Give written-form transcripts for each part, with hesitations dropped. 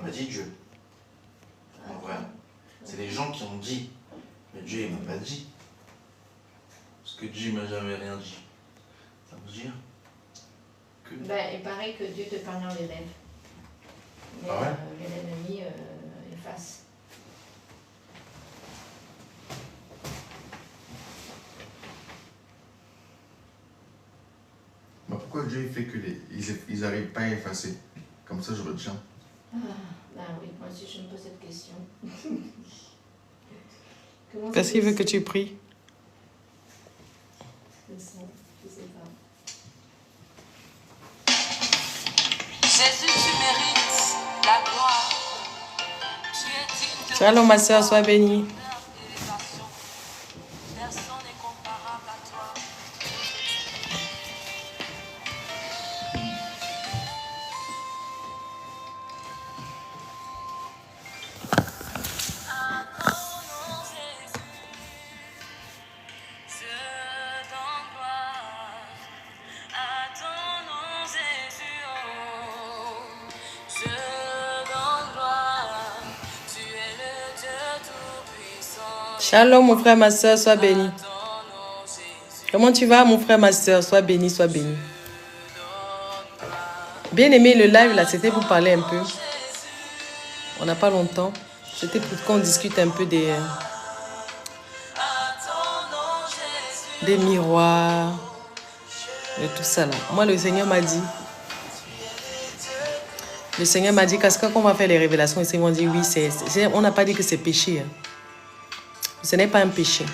m'a dit Dieu. En vrai. C'est les gens qui ont dit. Mais Dieu, il m'a pas dit. Parce que Dieu m'a jamais rien dit. Ça veut dire que... Ben, il paraît que Dieu te parle dans les rêves. Mais Ah ouais? l'ennemi efface. Mais pourquoi Dieu fait que ils n'arrivent pas à effacer? Comme ça, je retiens. Ah, ben oui, moi aussi je me pose cette question. Parce qu'il veut que tu pries. Je sais pas. Jésus, tu mérites la gloire. Tu es digne de Shalom, ma soeur, sois bénie. élévation. Personne n'est comparable à toi. À ton nom, Jésus, je donne gloire. À ton nom, Jésus, oh, je donne gloire. Tu es le Dieu tout-puissant. Shalom, mon frère, ma soeur, sois béni. À ton nom, Jésus, Comment tu vas, mon frère, ma soeur? Sois béni, sois béni. je donne gloire. Bien aimé, le live, là, c'était pour parler un peu. On n'a pas longtemps. C'était pour qu'on discute un peu des miroirs, de tout ça, là. Moi, le Seigneur m'a dit... Le Seigneur m'a dit, quand on va faire les révélations, le Seigneur m'a dit, oui, on n'a pas dit que c'est péché. Hein. Ce n'est pas un péché.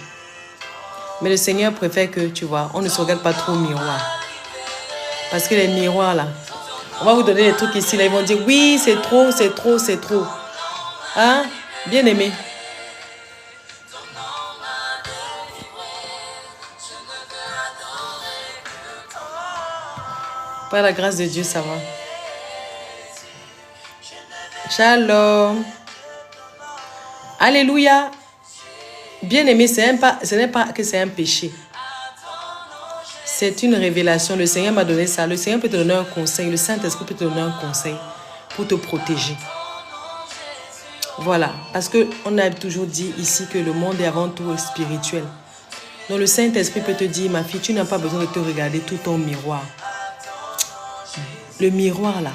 Mais le Seigneur préfère que, tu vois, on ne se regarde pas trop au miroir. Parce que les miroirs, là, on va vous donner des trucs ici, là, ils vont dire, oui, c'est trop, c'est trop, c'est trop. Hein? Bien aimé. Par la grâce de Dieu, ça va. Shalom. Alléluia. Bien aimé, ce n'est pas que c'est un péché. C'est une révélation. Le Seigneur m'a donné ça. Le Seigneur peut te donner un conseil. Le Saint-Esprit peut te donner un conseil pour te protéger. Voilà. Parce qu'on a toujours dit ici que le monde est avant tout spirituel. Donc le Saint-Esprit peut te dire, ma fille, tu n'as pas besoin de te regarder tout ton miroir. Le miroir, là,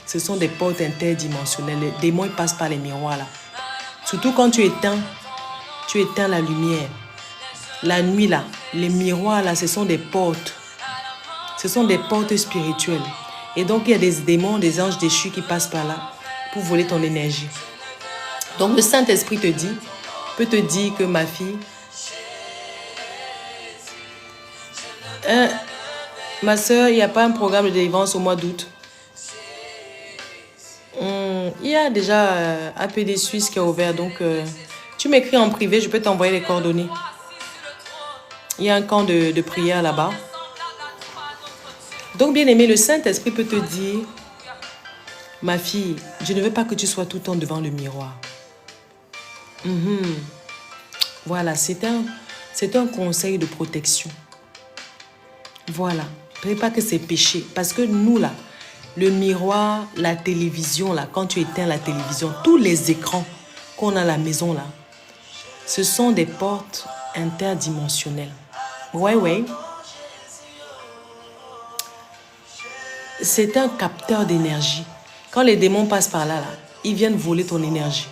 ce sont des portes interdimensionnelles. Les démons, ils passent par les miroirs, là. Surtout quand tu éteins la lumière. La nuit, là, les miroirs, là, ce sont des portes. Ce sont des portes spirituelles. Et donc, il y a des démons, des anges déchus qui passent par là pour voler ton énergie. Donc, le Saint-Esprit peut te dire que, ma fille, ma soeur, il n'y a pas un programme de délivrance au mois d'août. Il y a déjà APD Suisse qui est ouvert, donc tu m'écris en privé, je peux t'envoyer les coordonnées. Il y a un camp de prière là-bas. Donc, bien aimé, le Saint-Esprit peut te dire, ma fille, je ne veux pas que tu sois tout le temps devant le miroir. Voilà, c'est un conseil de protection. Voilà, ne pas que c'est péché. Parce que nous, là, le miroir, la télévision, là, quand tu éteins la télévision, tous les écrans qu'on a à la maison, là, ce sont des portes interdimensionnelles. Ouais. C'est un capteur d'énergie. Quand les démons passent par là, ils viennent voler ton énergie.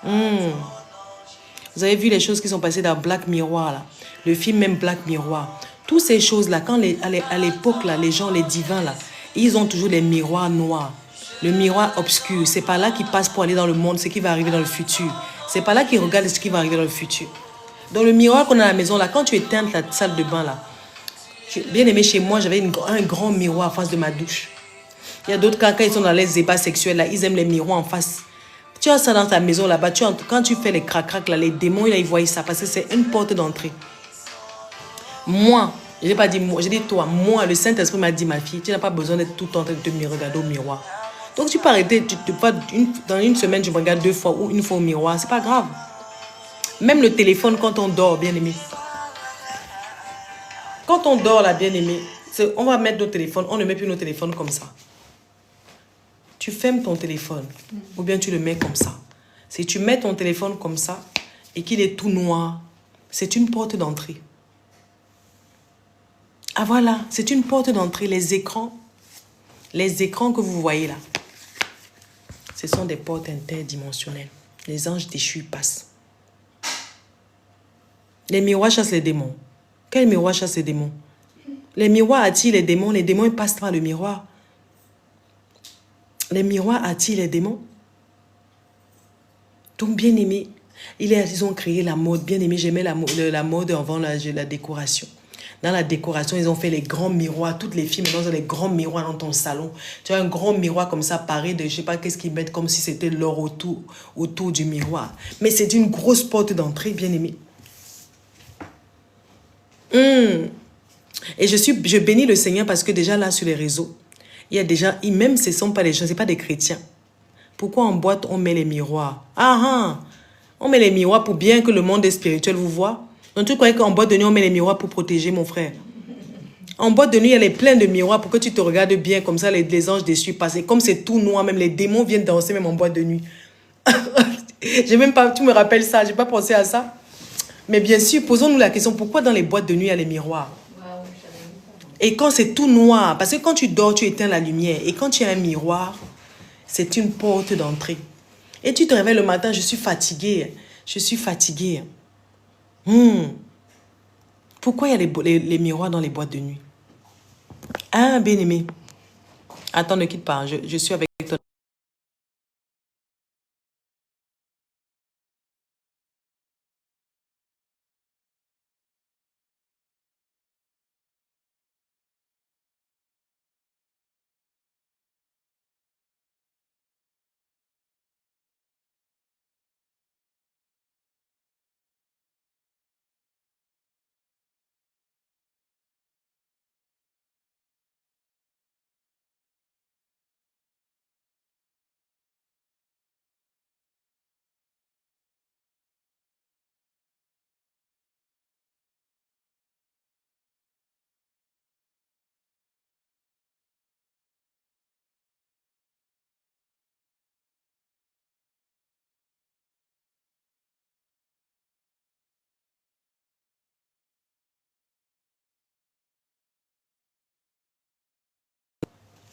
Vous avez vu les choses qui sont passées dans Black Mirror, là. Le film même Black Mirror. Toutes ces choses-là, quand à l'époque, là, les gens, les divins, là, ils ont toujours les miroirs noirs. Le miroir obscur, c'est par là qu'ils passent pour aller dans le monde, ce qui va arriver dans le futur. C'est par là qu'ils regardent ce qui va arriver dans le futur. Dans le miroir qu'on a à la maison, là, quand tu éteins ta salle de bain, là, bien aimé, chez moi, j'avais un grand miroir en face de ma douche. Il y a d'autres cas, quand ils sont dans les ébats sexuels, là, ils aiment les miroirs en face. Tu as ça dans ta maison là-bas, quand tu fais les crac-crac, là, les démons, là, ils voient ça parce que c'est une porte d'entrée. Moi, je n'ai pas dit moi, j'ai dit toi, moi, le Saint-Esprit m'a dit, ma fille, tu n'as pas besoin d'être tout le temps en train de te regarder au miroir. Donc tu peux arrêter, dans une semaine, je me regarde 2 fois ou 1 fois au miroir, c'est pas grave. Même le téléphone, quand on dort, bien aimé. Quand on dort, là, bien aimé, on va mettre nos téléphones, on ne met plus nos téléphones comme ça. tu fermes ton téléphone ou bien tu le mets comme ça. Si tu mets ton téléphone comme ça et qu'il est tout noir, c'est une porte d'entrée. Ah voilà, c'est une porte d'entrée. Les écrans que vous voyez là, ce sont des portes interdimensionnelles. Les anges déchus passent. Les miroirs chassent les démons. Quel miroir chasse les démons? Les miroirs attirent les démons ils passent par le miroir. Les miroirs attirent les démons. Donc, bien aimé, ils ont créé la mode. Bien aimé, j'aimais la mode avant la décoration. Dans la décoration, ils ont fait les grands miroirs. Toutes les filles, maintenant, ont les grands miroirs dans ton salon. Tu as un grand miroir comme ça, paré de, je ne sais pas qu'est-ce qu'ils mettent, comme si c'était l'or autour du miroir. Mais c'est une grosse porte d'entrée, bien aimé. Et je bénis le Seigneur parce que déjà là, sur les réseaux, il y a déjà, même ce ne sont pas des gens, ce ne sont pas des chrétiens. Pourquoi en boîte, on met les miroirs? On met les miroirs pour bien que le monde spirituel vous voit. Donc tu croyais qu'en boîte de nuit, on met les miroirs pour protéger mon frère? En boîte de nuit, il y a plein de miroirs pour que tu te regardes bien, comme ça les anges déçus passent. Et comme c'est tout noir, même les démons viennent danser même en boîte de nuit. J'ai même pas, tu me rappelles ça, j'ai pas pensé à ça. Mais bien sûr, posons-nous la question, pourquoi dans les boîtes de nuit, il y a les miroirs? Et quand c'est tout noir, parce que quand tu dors, tu éteins la lumière. Et quand tu as un miroir, c'est une porte d'entrée. Et tu te réveilles le matin, je suis fatiguée. Je suis fatiguée. Pourquoi il y a les miroirs dans les boîtes de nuit? Ah, bien-aimé. Attends, ne quitte pas, je suis avec toi.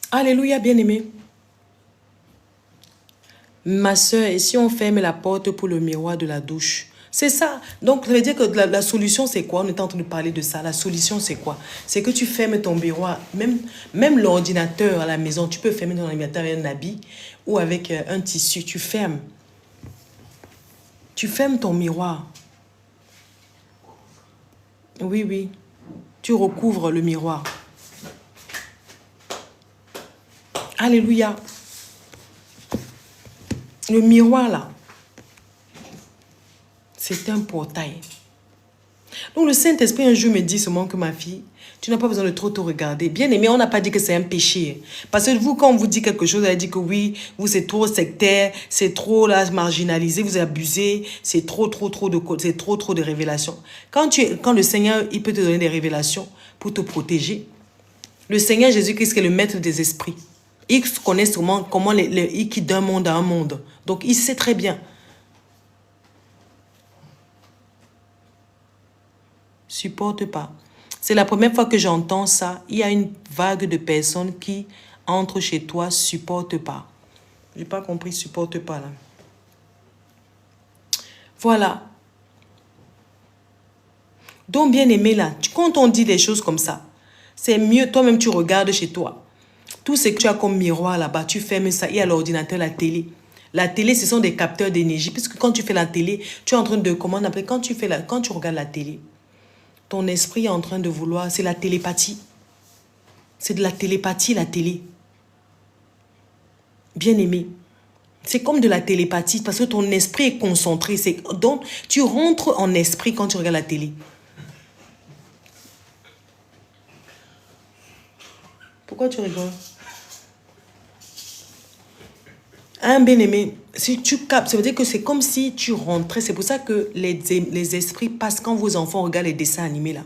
Alléluia, bien-aimé. Ma soeur, et si on ferme la porte pour le miroir de la douche? C'est ça. Donc, ça veut dire que la solution, c'est quoi? On est en train de parler de ça. La solution, c'est quoi? C'est que tu fermes ton miroir. Même l'ordinateur à la maison, tu peux fermer ton ordinateur avec un habit ou avec un tissu. Tu fermes. Tu fermes ton miroir. Oui, oui. Tu recouvres le miroir. Alléluia. Le miroir, là, c'est un portail. Donc, le Saint-Esprit, un jour, me dit seulement que ma fille, tu n'as pas besoin de trop te regarder. Bien aimé, on n'a pas dit que c'est un péché. Parce que vous, quand on vous dit quelque chose, vous avez dit que oui, vous, c'est trop sectaire, c'est trop là, marginalisé, vous abusez, c'est trop de révélations. Quand le Seigneur, il peut te donner des révélations pour te protéger. Le Seigneur Jésus-Christ est le maître des esprits. Il connaît sûrement comment il quitte d'un monde à un monde. Donc, il sait très bien. Supporte pas. C'est la première fois que j'entends ça. Il y a une vague de personnes qui entrent chez toi, supporte pas. J'ai pas compris, supporte pas là. Voilà. Donc, bien aimé là, quand on dit des choses comme ça, c'est mieux, toi-même tu regardes chez toi. Tout ce que tu as comme miroir là-bas, tu fermes ça. Il y a l'ordinateur, la télé. La télé, ce sont des capteurs d'énergie. Puisque quand tu fais la télé, tu es en train de... Comment on appelle? Quand tu regardes la télé, ton esprit est en train de vouloir... C'est la télépathie. C'est de la télépathie, la télé. Bien aimé. C'est comme de la télépathie parce que ton esprit est concentré. Donc, tu rentres en esprit quand tu regardes la télé. Pourquoi tu rigoles? Un bien-aimé, si tu captes, ça veut dire que c'est comme si tu rentrais. C'est pour ça que les esprits passent quand vos enfants regardent les dessins animés là.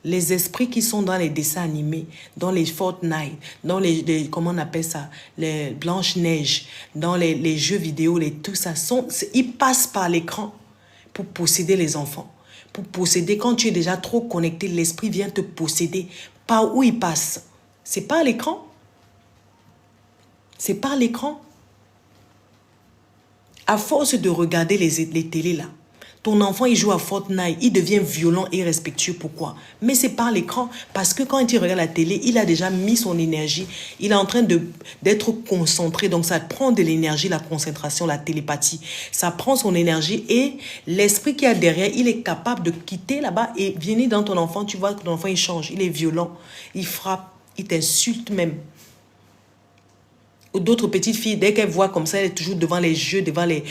Les esprits qui sont dans les dessins animés, dans les Fortnite, dans comment on appelle ça, les Blanche-Neige, dans les jeux vidéo, tout ça, ils passent par l'écran pour posséder les enfants. Pour posséder, quand tu es déjà trop connecté, l'esprit vient te posséder. Par où il passe? C'est par l'écran. C'est par l'écran. À force de regarder les télés là, ton enfant, il joue à Fortnite, il devient violent et irrespectueux. Pourquoi? Mais c'est par l'écran. Parce que quand il regarde la télé, il a déjà mis son énergie. Il est en train d'être concentré. Donc, ça prend de l'énergie, la concentration, la télépathie. Ça prend son énergie et l'esprit qu'il y a derrière, il est capable de quitter là-bas et venir dans ton enfant. Tu vois que ton enfant, il change. Il est violent. Il frappe. Il t'insulte même. Ou d'autres petites filles, dès qu'elles voient comme ça, elle est toujours devant les jeux, devant les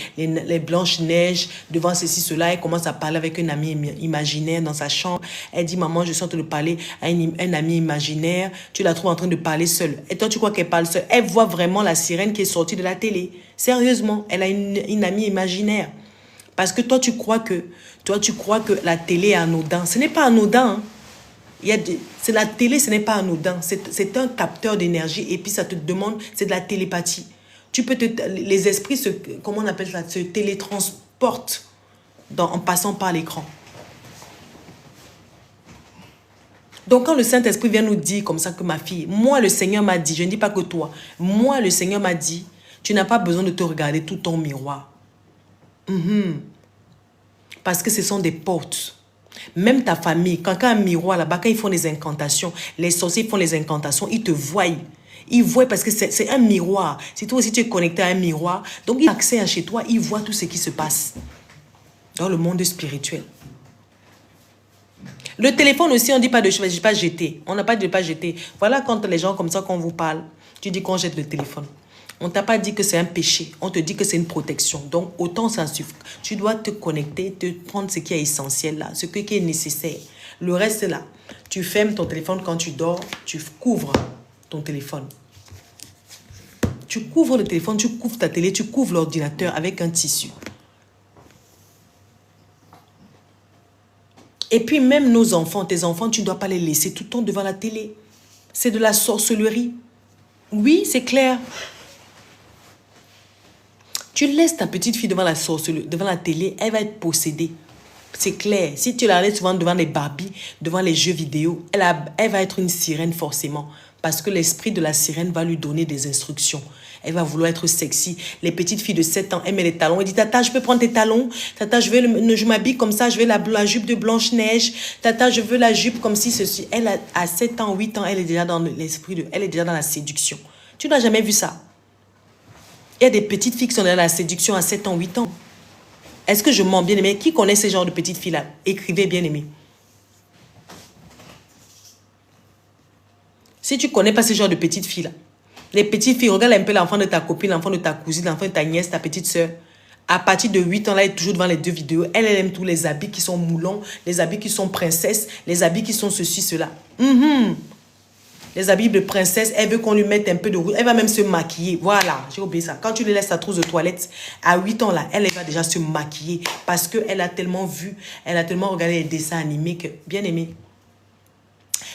Blanches-Neiges, devant ceci, cela. Elle commence à parler avec un ami imaginaire dans sa chambre. Elle dit, maman, je suis en train de parler à un ami imaginaire. Tu la trouves en train de parler seule. Et toi, tu crois qu'elle parle seule. Elle voit vraiment la sirène qui est sortie de la télé. Sérieusement, elle a une amie imaginaire. Parce que toi, tu crois que la télé est anodin. Ce n'est pas anodin, hein. C'est la télé, ce n'est pas anodin. C'est un capteur d'énergie et puis ça te demande, c'est de la télépathie. Les esprits, comment on appelle ça, se télétransportent en passant par l'écran. Donc quand le Saint-Esprit vient nous dire comme ça que ma fille, moi le Seigneur m'a dit, je ne dis pas que toi, moi le Seigneur m'a dit, tu n'as pas besoin de te regarder tout ton miroir. Parce que ce sont des portes. Même ta famille, quand il y a un miroir là-bas, quand ils font des incantations, les sorciers font les incantations, ils te voient. Ils voient parce que c'est un miroir. Si toi aussi tu es connecté à un miroir, donc ils ont accès à chez toi, ils voient tout ce qui se passe dans le monde spirituel. Le téléphone aussi, on ne dit pas de pas jeter. On n'a pas dit de pas jeter. Voilà quand les gens comme ça, quand on vous parle, tu dis qu'on jette le téléphone. On ne t'a pas dit que c'est un péché. On te dit que c'est une protection. Donc, autant ça suffit. Tu dois te connecter, te prendre ce qui est essentiel là, ce qui est nécessaire. Le reste là, tu fermes ton téléphone quand tu dors, tu couvres ton téléphone. Tu couvres le téléphone, tu couvres ta télé, tu couvres l'ordinateur avec un tissu. Et puis même nos enfants, tes enfants, tu ne dois pas les laisser tout le temps devant la télé. C'est de la sorcellerie. Oui, c'est clair. Tu laisses ta petite fille devant la télé, elle va être possédée. C'est clair. Si tu la laisses souvent devant les Barbies, devant les jeux vidéo, elle va être une sirène forcément. Parce que l'esprit de la sirène va lui donner des instructions. Elle va vouloir être sexy. Les petites filles de 7 ans, elles mettent les talons. Elle dit, tata, je peux prendre tes talons? Tata, je m'habille comme ça, je veux la jupe de Blanche-Neige. Tata, je veux la jupe comme si ceci. Elle a 7 ans, 8 ans, elle est déjà dans l'esprit elle est déjà dans la séduction. Tu n'as jamais vu ça? Il y a des petites filles qui sont dans la séduction à 7 ans, 8 ans. Est-ce que je mens, bien aimé? Qui connaît ces genres de petites filles-là? Écrivez, bien aimé. Si tu ne connais pas ces genres de petites filles-là, les petites filles, regarde un peu l'enfant de ta copine, l'enfant de ta cousine, l'enfant de ta nièce, ta petite soeur. À partir de 8 ans, là, elle est toujours devant les 2 vidéos. Elle aime tous les habits qui sont moulants, les habits qui sont princesses, les habits qui sont ceci, cela. Les habits de princesse, elle veut qu'on lui mette un peu de rouge. Elle va même se maquiller. Voilà, j'ai oublié ça. Quand tu lui laisses sa trousse de toilette, à 8 ans, là, elle va déjà se maquiller. Parce qu'elle a tellement vu, elle a tellement regardé les dessins animés que, bien aimé,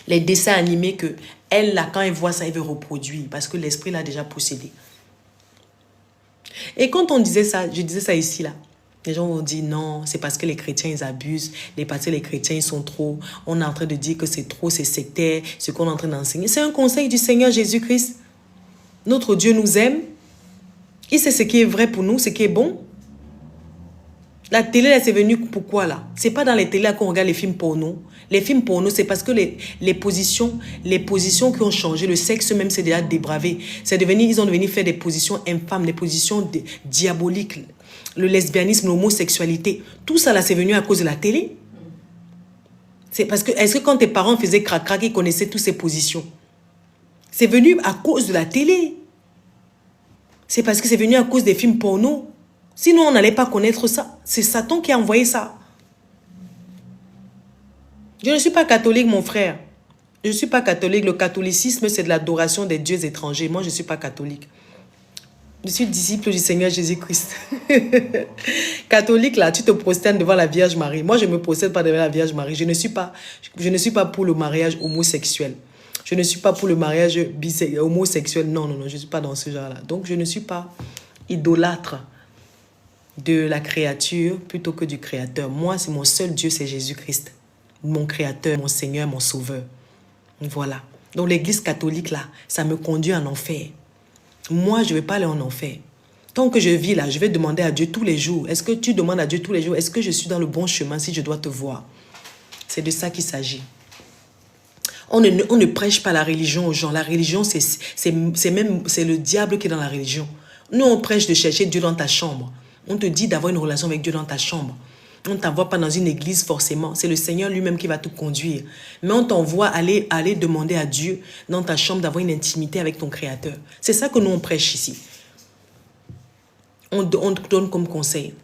les dessins animés que, elle, là, quand elle voit ça, elle veut reproduire. Parce que l'esprit l'a déjà possédé. Et quand on disait ça, je disais ça ici, là. Les gens vont dire non, c'est parce que les chrétiens, ils abusent. Parce que les chrétiens, ils sont trop. On est en train de dire que c'est trop, c'est sectaire, ce qu'on est en train d'enseigner. C'est un conseil du Seigneur Jésus-Christ. Notre Dieu nous aime. Il sait ce qui est vrai pour nous, ce qui est bon. La télé, là, c'est venu pourquoi, là? C'est pas dans les télés qu'on regarde les films porno. Les films porno, c'est parce que les positions qui ont changé, le sexe même, c'est déjà débravé. Ils ont devenu faire des positions infâmes, des positions diaboliques. Le lesbianisme, l'homosexualité, tout ça là, c'est venu à cause de la télé. C'est parce que, est-ce que quand tes parents faisaient crac-crac, ils connaissaient toutes ces positions? C'est venu à cause de la télé. C'est parce que c'est venu à cause des films porno. Sinon, on n'allait pas connaître ça. C'est Satan qui a envoyé ça. Je ne suis pas catholique, mon frère. Je ne suis pas catholique. Le catholicisme, c'est de l'adoration des dieux étrangers. Moi, je ne suis pas catholique. Je suis disciple du Seigneur Jésus-Christ. Catholique, là, tu te prosternes devant la Vierge Marie. Moi, je ne me prosterne pas devant la Vierge Marie. Je ne suis pas pour le mariage homosexuel. Je ne suis pas pour le mariage homosexuel. Non, non, non, je ne suis pas dans ce genre-là. Donc, je ne suis pas idolâtre de la créature plutôt que du Créateur. Moi, c'est mon seul Dieu, c'est Jésus-Christ. Mon Créateur, mon Seigneur, mon Sauveur. Voilà. Donc, l'Église catholique, là, ça me conduit en enfer. Moi, je ne vais pas aller en enfer. Tant que je vis là, je vais demander à Dieu tous les jours. Est-ce que tu demandes à Dieu tous les jours? Est-ce que je suis dans le bon chemin si je dois te voir? C'est de ça qu'il s'agit. On ne prêche pas la religion aux gens. La religion, c'est le diable qui est dans la religion. Nous, on prêche de chercher Dieu dans ta chambre. On te dit d'avoir une relation avec Dieu dans ta chambre. On ne t'envoie pas dans une église forcément. C'est le Seigneur lui-même qui va te conduire. Mais on t'envoie aller demander à Dieu dans ta chambre d'avoir une intimité avec ton Créateur. C'est ça que nous, on prêche ici. On te donne comme conseil.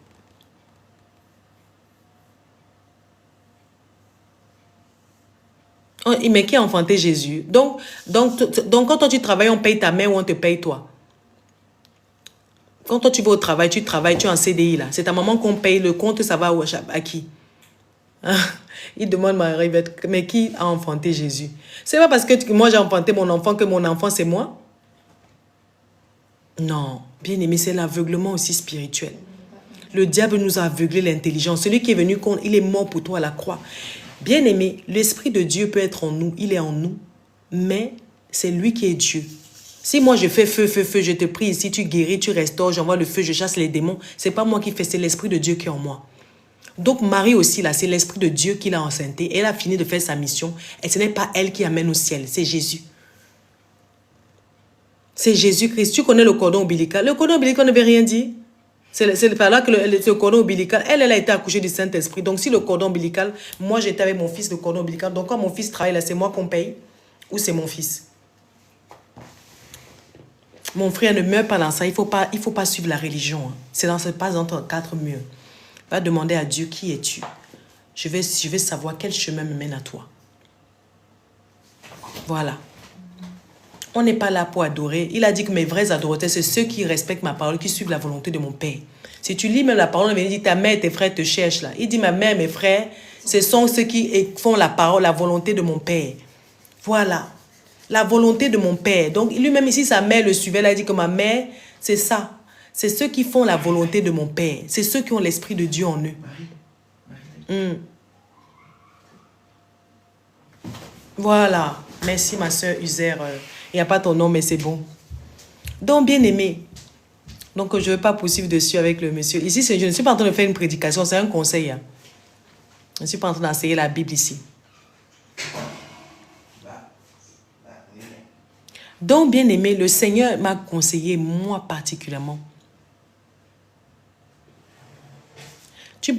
Mais qui a enfanté Jésus? Donc, quand toi tu travailles, on paye ta mère ou on te paye toi? Quand toi tu vas au travail, tu es en CDI là. C'est ta maman qu'on paye, le compte, ça va à qui? Il demande Marie, mais qui a enfanté Jésus? C'est pas parce que moi j'ai enfanté mon enfant que mon enfant c'est moi? Non, bien aimé, c'est l'aveuglement aussi spirituel. Le diable nous a aveuglé l'intelligence. Celui qui est venu, il est mort pour toi à la croix. Bien aimé, l'Esprit de Dieu peut être en nous, il est en nous, mais c'est lui qui est Dieu. Si moi je fais feu, je te prie ici, tu guéris, tu restaures, j'envoie le feu, je chasse les démons, c'est pas moi qui fais, c'est l'Esprit de Dieu qui est en moi. Donc Marie aussi, là, c'est l'Esprit de Dieu qui l'a enceintée. Elle a fini de faire sa mission et ce n'est pas elle qui amène au ciel, c'est Jésus. C'est Jésus-Christ. Tu connais le cordon ombilical. Le cordon ombilical ne veut rien dire. C'est par là que le cordon ombilical, elle a été accouchée du Saint-Esprit. Donc si le cordon ombilical, moi j'étais avec mon fils, le cordon ombilical, donc quand mon fils travaille là, c'est moi qu'on paye ou c'est mon fils? Mon frère, ne meurt pas dans ça. Il faut pas suivre la religion. Hein. C'est pas entre quatre murs. Va demander à Dieu, qui es-tu? Je vais savoir quel chemin me mène à toi. Voilà. On n'est pas là pour adorer. Il a dit que mes vrais adorateurs, c'est ceux qui respectent ma parole, qui suivent la volonté de mon Père. Si tu lis même la parole, il dit ta mère et tes frères te cherchent là. Il dit ma mère, mes frères, ce sont ceux qui font la parole, la volonté de mon Père. Voilà. La volonté de mon Père. Donc lui-même ici, sa mère le suivait. Là, il dit que ma mère, c'est ça. C'est ceux qui font la volonté de mon Père. C'est ceux qui ont l'Esprit de Dieu en eux. Voilà. Merci ma soeur Uzer. Il n'y a pas ton nom, mais c'est bon. Donc, bien aimé. Donc, je ne vais pas poursuivre dessus avec le monsieur. Ici, je ne suis pas en train de faire une prédication, c'est un conseil. Hein. Je ne suis pas en train d'enseigner la Bible ici. Donc, bien aimé, le Seigneur m'a conseillé, moi particulièrement.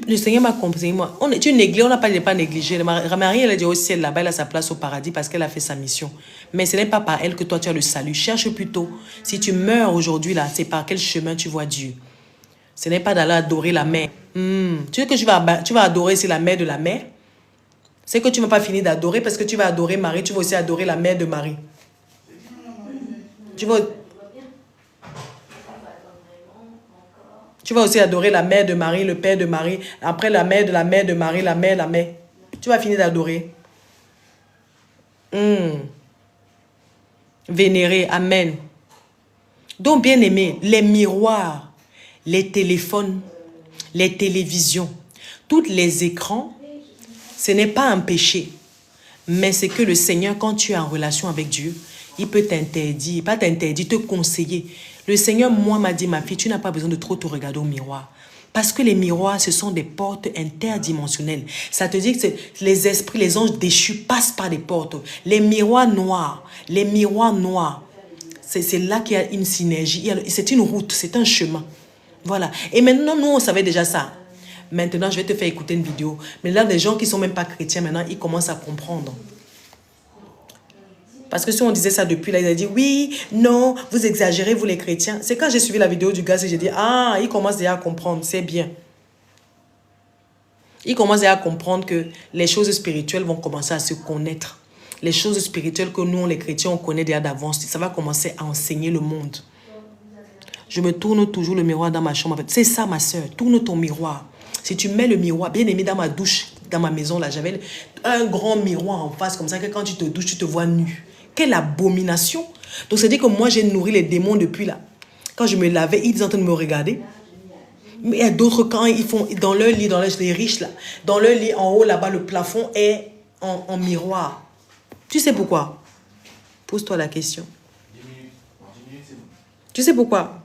Le Seigneur m'a conseillé, moi. On n'a pas négligé. Marie, elle est déjà au ciel là-bas, elle a sa place au paradis parce qu'elle a fait sa mission. Mais ce n'est pas par elle que toi tu as le salut. Cherche plutôt. Si tu meurs aujourd'hui là, c'est par quel chemin tu vois Dieu. Ce n'est pas d'aller adorer la mère. Tu sais que tu vas adorer, c'est la mère de la mère. C'est que tu ne vas pas finir d'adorer parce que tu vas adorer Marie, tu vas aussi adorer la mère de Marie. Tu vas aussi adorer la mère de Marie, le père de Marie, après la mère de Marie, la mère. Tu vas finir d'adorer. Vénérer, amen. Donc, bien aimé, les miroirs, les téléphones, les télévisions, tous les écrans, ce n'est pas un péché. Mais c'est que le Seigneur, quand tu es en relation avec Dieu, il peut t'interdire, pas t'interdire, te conseiller. Le Seigneur, moi, m'a dit, ma fille, tu n'as pas besoin de trop te regarder au miroir. Parce que les miroirs, ce sont des portes interdimensionnelles. Ça te dit que les esprits, les anges déchus passent par des portes. Les miroirs noirs, c'est là qu'il y a une synergie. C'est une route, c'est un chemin. Voilà. Et maintenant, nous, on savait déjà ça. Maintenant, je vais te faire écouter une vidéo. Mais là, les gens qui ne sont même pas chrétiens, maintenant, ils commencent à comprendre. Parce que si on disait ça depuis là, il a dit oui, non, vous exagérez, vous les chrétiens. C'est quand j'ai suivi la vidéo du gars et j'ai dit, ah, il commence déjà à comprendre, c'est bien. Il commence déjà à comprendre que les choses spirituelles vont commencer à se connaître. Les choses spirituelles que nous, les chrétiens, on connaît déjà d'avance, ça va commencer à enseigner le monde. Je me tourne toujours le miroir dans ma chambre. C'est ça, ma soeur. Tourne ton miroir. Si tu mets le miroir, bien aimé, dans ma douche, dans ma maison, là, j'avais un grand miroir en face, comme ça, que quand tu te douches, tu te vois nu. Quelle abomination. Donc, c'est-à-dire que moi, j'ai nourri les démons depuis là. Quand je me lavais, ils étaient en train de me regarder. Mais il y a d'autres, quand ils font dans leur lit, dans les riches, là, dans leur lit, en haut, là-bas, le plafond est en miroir. Tu sais pourquoi? Pose-toi la question. 10 minutes. En 10 minutes, c'est bon. Tu sais pourquoi?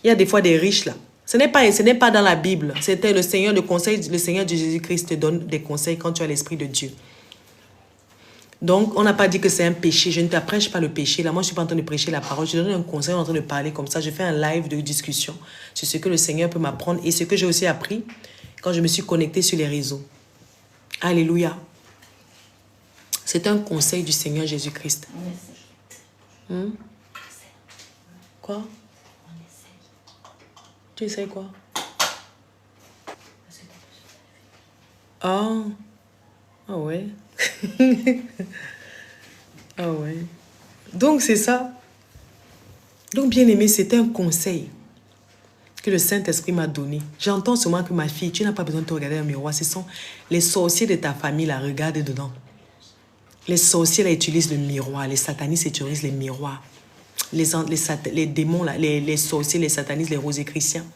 Il y a des fois des riches là. Ce n'est pas dans la Bible. C'était le Seigneur, le Seigneur de Jésus-Christ te donne des conseils quand tu as l'Esprit de Dieu. Donc, on n'a pas dit que c'est un péché. Je ne t'apprêche pas le péché. Là, moi, je ne suis pas en train de prêcher la parole. Je te donne un conseil, on est en train de parler comme ça. Je fais un live de discussion sur ce que le Seigneur peut m'apprendre et ce que j'ai aussi appris quand je me suis connectée sur les réseaux. Alléluia. C'est un conseil du Seigneur Jésus-Christ. Quoi? Tu essayes quoi? Ah. Ah ouais. Ah ouais. Donc c'est ça. Donc bien aimé, c'est un conseil que le Saint-Esprit m'a donné. J'entends seulement que ma fille, tu n'as pas besoin de te regarder dans le miroir. Ce sont les sorciers de ta famille, là, regarde dedans. Les sorciers, là, utilisent le miroir. Les satanistes utilisent les miroirs. Les démons, là, les sorciers, les satanistes, les rosicruciens,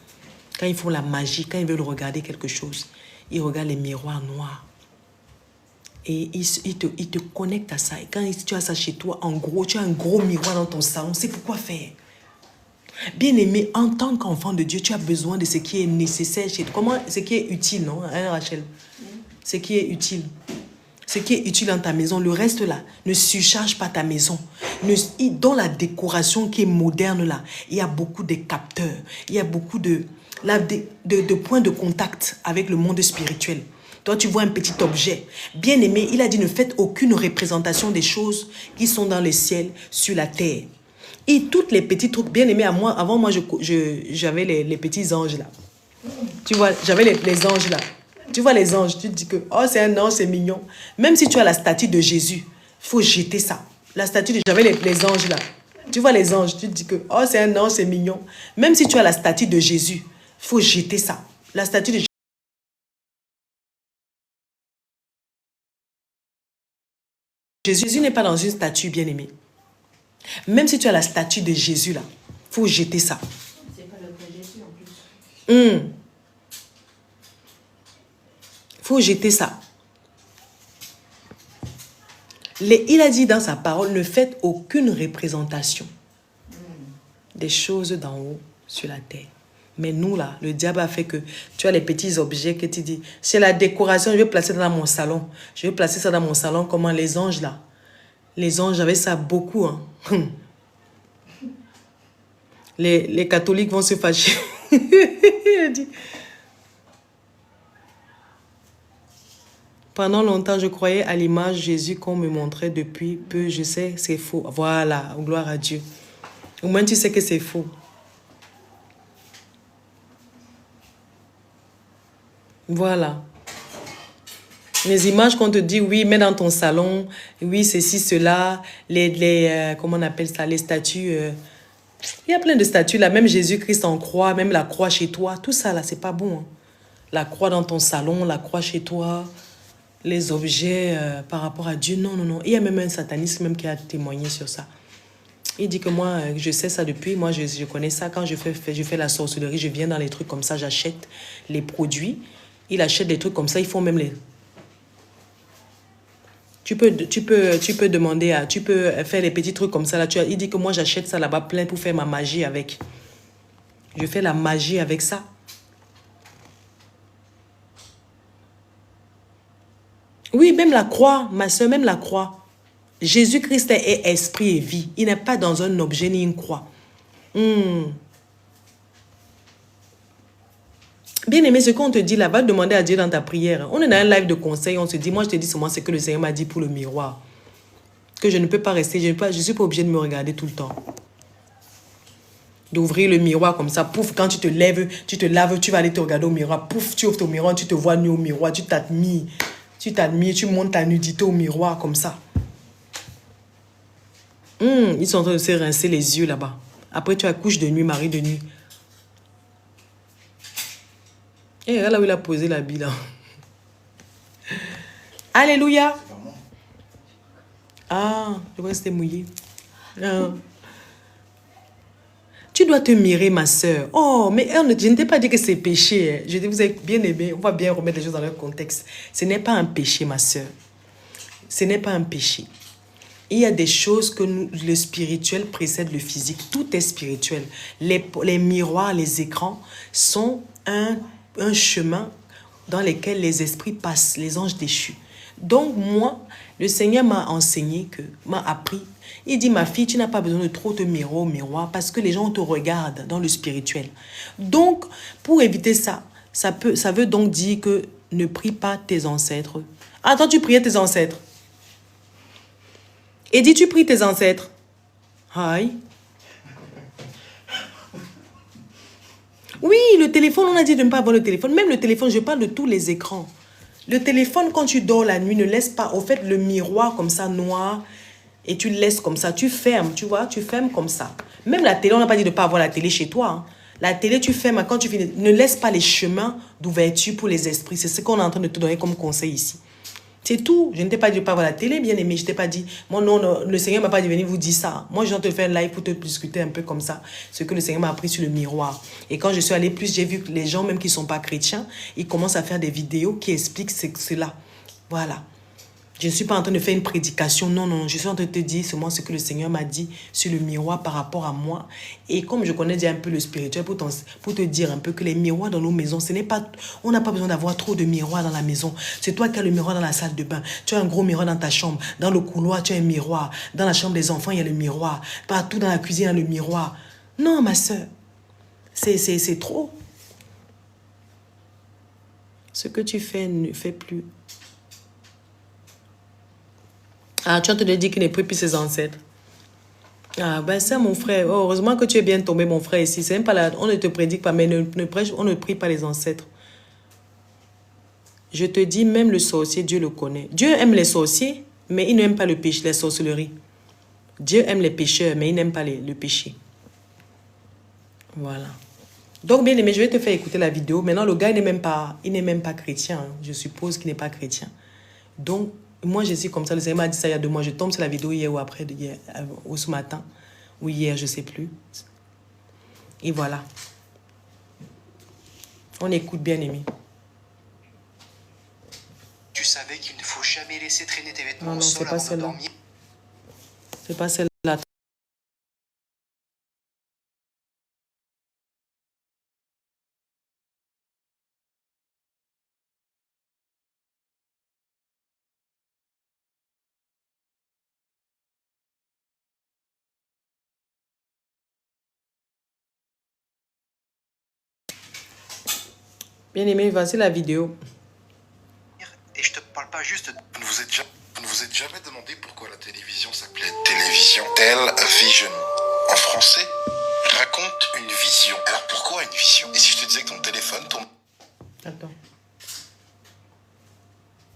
quand ils font la magie, quand ils veulent regarder quelque chose, ils regardent les miroirs noirs. Et ils te connectent à ça. Et quand tu as ça chez toi, en gros, tu as un gros miroir dans ton salon, c'est pourquoi faire. Bien aimé, en tant qu'enfant de Dieu, tu as besoin de ce qui est nécessaire chez toi. Ce qui est utile, non, hein, Rachel? Ce qui est utile. Ce qui est utile dans ta maison, le reste là, ne surcharge pas ta maison. Dans la décoration qui est moderne là, il y a beaucoup de capteurs, il y a beaucoup de points de contact avec le monde spirituel. Toi, tu vois un petit objet. Bien aimé, il a dit ne faites aucune représentation des choses qui sont dans le ciel, sur la terre. Et toutes les petits trucs, bien aimé, avant moi, j'avais les petits anges là. Tu vois, j'avais les anges là. Tu vois les anges, tu te dis que oh, c'est un ange, c'est mignon. Même si tu as la statue de Jésus, il faut jeter ça. La statue de... J'avais les anges là. Tu vois les anges, tu te dis que oh, c'est un ange, c'est mignon. Même si tu as la statue de Jésus, il faut jeter ça. La statue de Jésus. Jésus n'est pas dans une statue, bien aimée. Même si tu as la statue de Jésus là, il faut jeter ça. C'est pas le vrai Jésus en plus. Faut jeter ça. Il a dit dans sa parole, ne faites aucune représentation des choses d'en haut sur la terre. Mais nous là, le diable a fait que tu as les petits objets que tu dis, c'est la décoration, je vais placer ça dans mon salon. Je vais placer ça dans mon salon, comment les anges là. Les anges, j'avais ça beaucoup. Hein. Les catholiques vont se fâcher. Il a dit... Pendant longtemps, je croyais à l'image de Jésus qu'on me montrait depuis peu. Je sais, c'est faux. Voilà, gloire à Dieu. Au moins, tu sais que c'est faux. Voilà. Les images qu'on te dit, oui, mets dans ton salon, oui, ceci, cela, comment on appelle ça, les statues. Il y a plein de statues là, même Jésus-Christ en croix, même la croix chez toi. Tout ça là, c'est pas bon. Hein. La croix dans ton salon, la croix chez toi. Les objets par rapport à Dieu. Non, non, non. Il y a même un sataniste même qui a témoigné sur ça. Il dit que moi, je sais ça depuis. Moi, je connais ça. Quand je fais la sorcellerie, je viens dans les trucs comme ça. J'achète les produits. Il achète des trucs comme ça. Ils font même les... Tu peux demander à... Tu peux faire les petits trucs comme ça. Là. Il dit que moi, j'achète ça là-bas plein pour faire ma magie avec. Je fais la magie avec ça. Oui, même la croix, ma soeur, même la croix. Jésus-Christ est esprit et vie. Il n'est pas dans un objet ni une croix. Bien aimé, ce qu'on te dit là, va demander à Dieu dans ta prière. On est dans un live de conseil, on se dit, moi je te dis seulement ce que le Seigneur m'a dit pour le miroir. Que je ne peux pas rester, je ne suis pas obligée de me regarder tout le temps. D'ouvrir le miroir comme ça, pouf, quand tu te lèves, tu te laves, tu vas aller te regarder au miroir, pouf, tu ouvres ton miroir, tu te vois nu au miroir, tu t'admires. Tu t'admires, tu montes ta nudité au miroir comme ça. Ils sont en train de se rincer les yeux là-bas. Après, tu accouches de nuit, mari de nuit. Et regarde là où il a posé l'habit, là. Alléluia. C'est pas moi. Ah, je vois que c'était mouillé. Ah. Tu dois te mirer, ma soeur. Oh, mais je ne t'ai pas dit que c'est péché. Hein. Je dis, vous êtes bien aimé. On va bien remettre les choses dans leur contexte. Ce n'est pas un péché, ma soeur. Ce n'est pas un péché. Il y a des choses que le spirituel précède le physique. Tout est spirituel. Les miroirs, les écrans sont un chemin dans lequel les esprits passent, les anges déchus. Donc moi, le Seigneur m'a enseigné, m'a appris. Il dit, ma fille, tu n'as pas besoin de trop te mirer au miroir parce que les gens te regardent dans le spirituel. Donc, pour éviter ça, ça veut donc dire que ne prie pas tes ancêtres. Attends, tu priais tes ancêtres. Et dis, tu pries tes ancêtres. Aïe. Oui, le téléphone, on a dit de ne pas avoir le téléphone. Même le téléphone, je parle de tous les écrans. Le téléphone, quand tu dors la nuit, ne laisse pas, au fait, le miroir comme ça, noir, et tu le laisses comme ça. Tu fermes, tu vois, tu fermes comme ça. Même la télé, on n'a pas dit de ne pas avoir la télé chez toi. Hein. La télé, tu fermes quand tu finis. Ne laisse pas les chemins d'ouverture pour les esprits. C'est ce qu'on est en train de te donner comme conseil ici. C'est tout. Je ne t'ai pas dit de ne pas voir la télé, bien aimé. Je ne t'ai pas dit... Moi, non, le Seigneur ne m'a pas dit de venir vous dire ça. Moi, je viens te faire un live pour te discuter un peu comme ça. Ce que le Seigneur m'a appris sur le miroir. Et quand je suis allée plus, j'ai vu que les gens, même qui ne sont pas chrétiens, ils commencent à faire des vidéos qui expliquent cela. Voilà. Je ne suis pas en train de faire une prédication. Non, non. Je suis en train de te dire seulement ce que le Seigneur m'a dit sur le miroir par rapport à moi. Et comme je connais déjà un peu le spirituel, pour te dire un peu que les miroirs dans nos maisons, ce n'est pas... On n'a pas besoin d'avoir trop de miroirs dans la maison. C'est toi qui as le miroir dans la salle de bain. Tu as un gros miroir dans ta chambre. Dans le couloir, tu as un miroir. Dans la chambre des enfants, il y a le miroir. Partout dans la cuisine, il y a le miroir. Non, ma soeur. C'est trop. Ce que tu fais, ne fais plus. Ah, tu as entendu dire qu'il ne prie plus ses ancêtres. Ah, ben ça, mon frère. Oh, heureusement que tu es bien tombé, mon frère, ici. C'est même pas là. On ne te prédique pas, mais on ne prie pas les ancêtres. Je te dis, même le sorcier, Dieu le connaît. Dieu aime les sorciers, mais il n'aime pas le péché, la sorcellerie. Dieu aime les pécheurs, mais il n'aime pas le péché. Voilà. Donc, bien aimé, je vais te faire écouter la vidéo. Maintenant, le gars, il n'est même pas chrétien. Hein. Je suppose qu'il n'est pas chrétien. Donc, moi, je suis comme ça. Le Seigneur m'a dit ça il y a 2 mois. Je tombe sur la vidéo hier ou après, hier, ou ce matin. Ou hier, je ne sais plus. Et voilà. On écoute, bien aimé. Tu savais qu'il ne faut jamais laisser traîner tes vêtements Non, au non, c'est sol pas avant de celle-là. dormir. C'est pas celle-là. Bien aimé, voici la vidéo. Et je te parle pas juste de... Vous ne vous êtes jamais demandé pourquoi la télévision s'appelait télévision? Television. En français, raconte une vision. Alors pourquoi une vision? Et si je te disais que ton téléphone, ton Attends.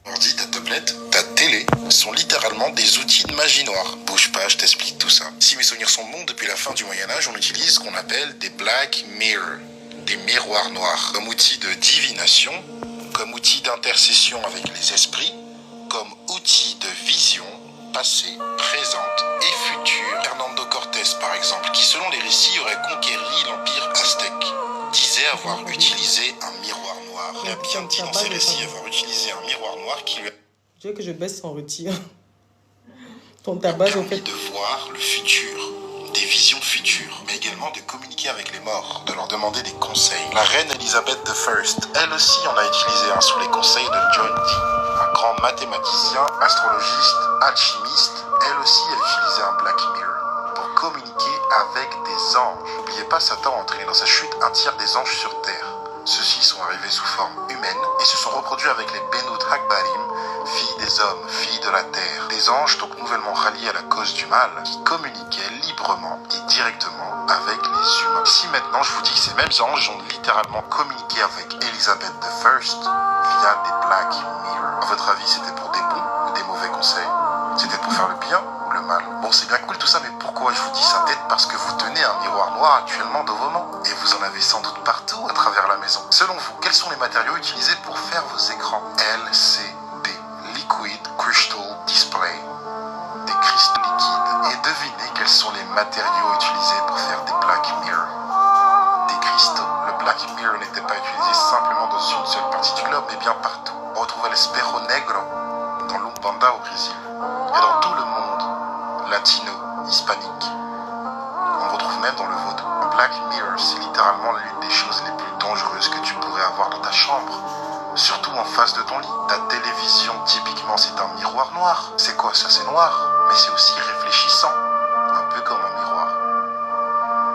ordi, ta tablette, ta télé sont littéralement des outils de magie noire. Bouge pas, je t'explique tout ça. Si mes souvenirs sont bons, depuis la fin du Moyen-Âge, on utilise ce qu'on appelle des black mirrors, des miroirs noirs, comme outil de divination, comme outil d'intercession avec les esprits, comme outil de vision passée, présente et future. Hernando Cortés, par exemple, qui selon les récits aurait conquéri l'empire aztèque, disait avoir utilisé un miroir noir. Il a bien dit dans ses récits avoir utilisé un miroir noir qui lui a Tu veux que je baisse son retire? Ton tabac, au fait. permis de voir le futur, des visions futures, mais également de communiquer avec les morts, de leur demander des conseils. La reine Elisabeth I, elle aussi en a utilisé un sous les conseils de John Dee, un grand mathématicien, astrologiste, alchimiste. Elle aussi a utilisé un Black Mirror pour communiquer avec des anges. N'oubliez pas, Satan a entraîné dans sa chute un tiers des anges sur Terre. Ceux-ci sont arrivés sous forme humaine et se sont reproduits avec les Benout Hakbarim, filles des hommes, filles de la terre. Des anges donc nouvellement ralliés à la cause du mal, qui communiquaient librement et directement avec les humains. Si maintenant je vous dis que ces mêmes anges ont littéralement communiqué avec Elizabeth I via des Black Mirrors. À votre avis, c'était pour des bons ou des mauvais conseils? C'était pour faire le bien ou le mal? Bon, c'est bien cool tout ça, mais pourquoi je vous dis ça? Peut-être parce que vous tenez un miroir miroirs noirs actuellement dans vos mains. Et vous en avez sans doute partout à travers la maison. Selon vous, quels sont les matériaux utilisés pour faire vos écrans? LCD, Liquid Crystal Display. Des cristaux liquides. Et devinez quels sont les matériaux utilisés pour faire des Black Mirror. Des cristaux. Le Black Mirror n'était pas utilisé simplement dans une seule partie du globe, mais bien partout. On retrouve l'Espero Negro dans l'Umbanda au Brésil et dans tout le monde latino, hispanique. On retrouve même dans le vaudou. Un Black Mirror, c'est littéralement l'une des choses les plus dangereuses que tu pourrais avoir dans ta chambre. Surtout en face de ton lit. Ta télévision, typiquement, c'est un miroir noir. C'est quoi ça? C'est noir, mais c'est aussi réfléchissant. Un peu comme un miroir.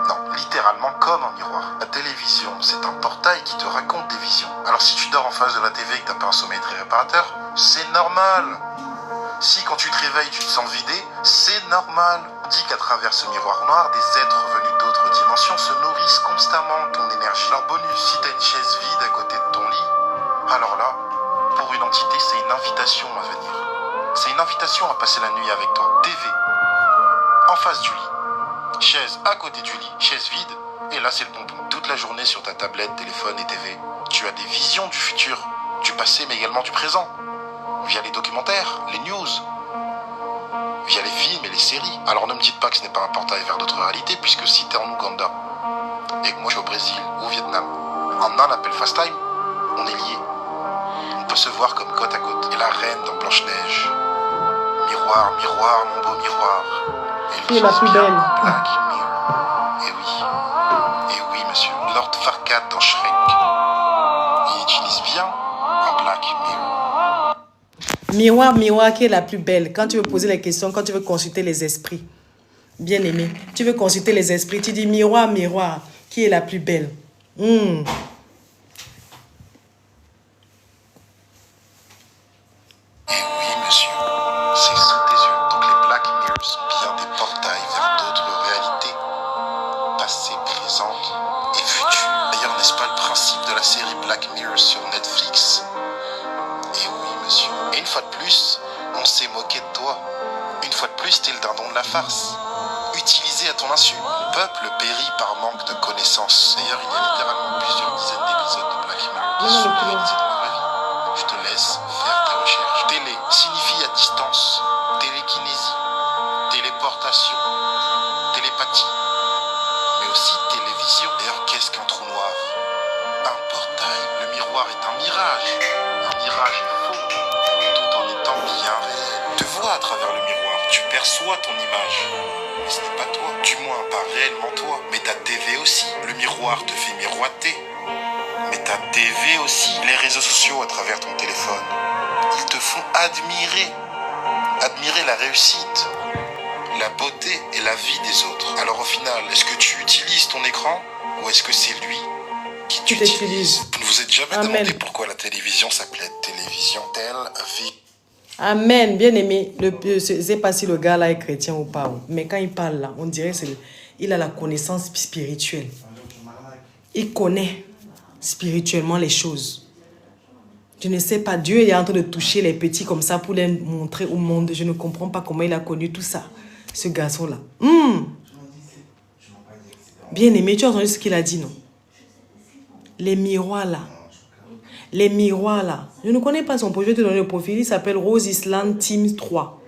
Non, littéralement comme un miroir. La télévision, c'est un portail qui te raconte des visions. Alors si tu dors en face de la TV et que t'as pas un sommeil très réparateur, c'est normal. Si quand tu te réveilles, tu te sens vidé, c'est normal. Dis qu'à travers ce miroir noir, des êtres venus d'autres dimensions se nourrissent constamment de ton énergie. Alors bonus, si t'as une chaise vide à côté de ton lit, alors là, pour une entité, c'est une invitation à venir. C'est une invitation à passer la nuit avec toi. TV, en face du lit. Chaise à côté du lit, chaise vide, et là c'est le bonbon. Toute la journée sur ta tablette, téléphone et TV, tu as des visions du futur, du passé mais également du présent. Via les documentaires, les news, via les films et les séries. Alors ne me dites pas que ce n'est pas un portail vers d'autres réalités, puisque si t'es en Ouganda, et que moi je suis au Brésil ou au Vietnam, en un appel FaceTime, on est liés. On peut se voir comme côte à côte. Et la reine dans Blanche-Neige. Miroir, miroir, mon beau miroir. Qui est la plus belle? Black Mirror. Et oui, monsieur. Lord Farquaad dans Shrek. Il utilise bien un Black Mirror. Miroir, miroir, qui est la plus belle? Quand tu veux poser les questions, quand tu veux consulter les esprits. Bien aimé. Tu veux consulter les esprits, tu dis miroir, miroir, qui est la plus belle? Et oui, monsieur, c'est sous tes yeux. Donc les Black Mirrors sont bien des portails vers d'autres réalités, passées, présentes et futures. D'ailleurs, n'est-ce pas le principe de la série Black Mirror sur Netflix? Et oui, monsieur. Et une fois de plus, on s'est moqué de toi. Une fois de plus, t'es le dindon de la farce. Utilisé à ton insu. Le peuple périt par manque de connaissances. D'ailleurs, il y a littéralement plusieurs dizaines d'épisodes de Black Mirror qui sont réalisés dans la vraie vie. Je te laisse faire tes recherches. Télé signifie à distance, télékinésie, téléportation, télépathie, mais aussi télévision. D'ailleurs, qu'est-ce qu'un trou noir? Un portail. Le miroir est un mirage. Un mirage est faux, tout en étant bien réel. Tu te vois à travers le miroir, tu perçois ton image. Mais ce n'est pas toi, du moins pas réellement toi. Mais ta TV aussi. Le miroir te fait miroiter. Mais ta TV aussi, les réseaux sociaux à travers ton téléphone, ils te font admirer la réussite, la beauté et la vie des autres. Alors au final, est-ce que tu utilises ton écran ou est-ce que c'est lui qui t'utilise? Vous ne vous êtes jamais demandé pourquoi la télévision s'appelait télévision telle-vie? Amen, bien aimé. Je ne sais pas si le gars là est chrétien ou pas, mais quand il parle là, on dirait qu'il a la connaissance spirituelle. Il connaît spirituellement les choses. Je ne sais pas, Dieu est en train de toucher les petits comme ça pour les montrer au monde. Je ne comprends pas comment il a connu tout ça, ce garçon-là. Bien aimé, tu as entendu ce qu'il a dit, non? Les miroirs là. Les miroirs là. Je ne connais pas son projet, je vais te donner le profil. Il s'appelle Rose Island Team 3.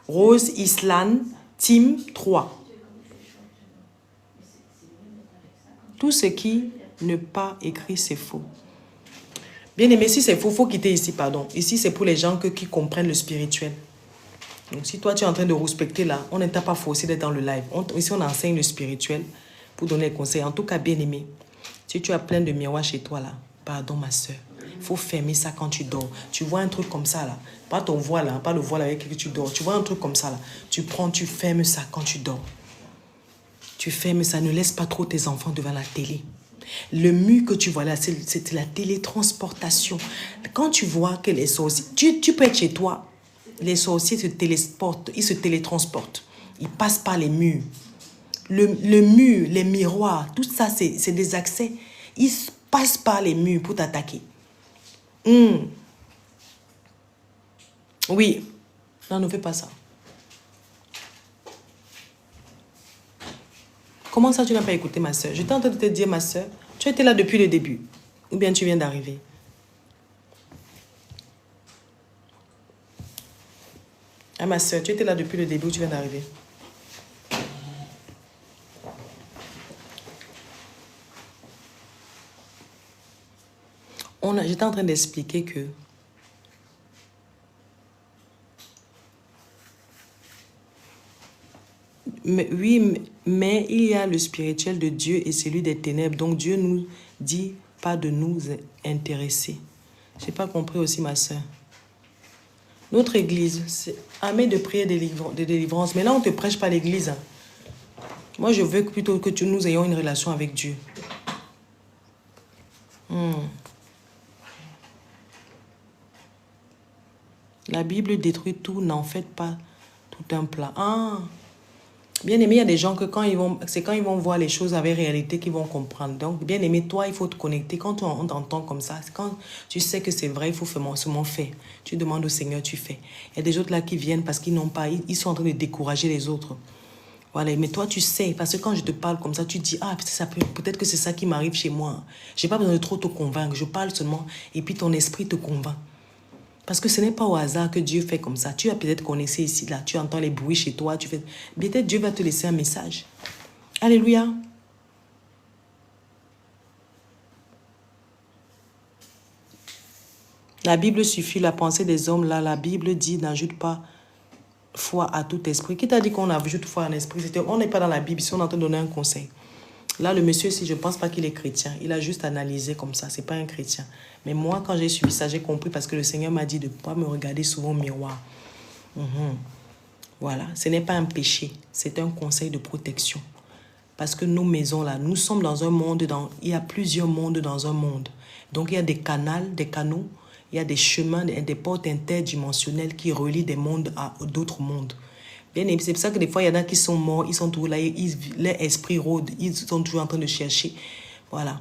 Rose Island Team 3. Tout ce qui n'est pas écrit, c'est faux. Bien aimé, si c'est faux, il faut quitter ici, pardon. Ici, c'est pour les gens qui comprennent le spirituel. Donc, si toi, tu es en train de respecter là, on ne t'a pas forcé d'être dans le live. Ici, on enseigne le spirituel pour donner des conseils. En tout cas, bien aimé, si tu as plein de miroirs chez toi là, pardon ma soeur, il faut fermer ça quand tu dors. Tu vois un truc comme ça là, pas ton voile là, pas le voile avec lequel tu dors. Tu vois un truc comme ça là, tu prends, tu fermes ça quand tu dors. Tu fermes ça, ne laisse pas trop tes enfants devant la télé. Le mur que tu vois là, c'est la télétransportation. Quand tu vois que les sorciers, tu peux être chez toi, les sorciers se téléportent, ils se télétransportent. Ils passent par les murs. Le mur, les miroirs, tout ça, c'est des accès. Ils passent par les murs pour t'attaquer. Oui. Non, ne fais pas ça. Comment ça, tu n'as pas écouté ma soeur? J'étais en train de te dire, ma soeur, tu étais là depuis le début. Ou bien tu viens d'arriver? Ah, ma soeur, tu étais là depuis le début ou tu viens d'arriver? J'étais en train d'expliquer que mais il y a le spirituel de Dieu et celui des ténèbres. Donc Dieu nous dit pas de nous intéresser. Je n'ai pas compris aussi, ma soeur. Notre église, c'est armée de prière de délivrance. Mais là, on ne te prêche pas l'église. Hein. Moi, je veux plutôt que nous ayons une relation avec Dieu. La Bible détruit tout, n'en faites pas tout un plat. Ah, bien aimé, il y a des gens que c'est quand ils vont voir les choses avec réalité qu'ils vont comprendre. Donc, bien aimé, toi, il faut te connecter. Quand on t'entend comme ça, quand tu sais que c'est vrai, il faut seulement faire. Tu demandes au Seigneur, tu fais. Il y a des autres là qui viennent parce qu'ils n'ont pas, ils sont en train de décourager les autres. Voilà, mais toi, tu sais, parce que quand je te parle comme ça, tu dis, ah, peut-être que c'est ça qui m'arrive chez moi. Je n'ai pas besoin de trop te convaincre. Je parle seulement et puis ton esprit te convainc. Parce que ce n'est pas au hasard que Dieu fait comme ça. Tu as peut-être connaissé ici, là, tu entends les bruits chez toi, tu fais... Peut-être Dieu va te laisser un message. Alléluia. La Bible suffit, la pensée des hommes, là, la Bible dit, n'ajoute pas foi à tout esprit. Qui t'a dit qu'on ajoute foi à un esprit? On n'est pas dans la Bible, ici on est en train de donner un conseil. Là, le monsieur ici, je ne pense pas qu'il est chrétien. Il a juste analysé comme ça. Ce n'est pas un chrétien. Mais moi, quand j'ai suivi ça, j'ai compris parce que le Seigneur m'a dit de ne pas me regarder souvent au miroir. Voilà. Ce n'est pas un péché. C'est un conseil de protection. Parce que nos maisons, là, nous sommes dans un monde, il y a plusieurs mondes dans un monde. Donc, il y a des canaux, il y a des chemins, des portes interdimensionnelles qui relient des mondes à d'autres mondes. Bien, c'est pour ça que des fois, il y en a qui sont morts, ils sont toujours là, leur esprit rôde, ils sont toujours en train de chercher. Voilà.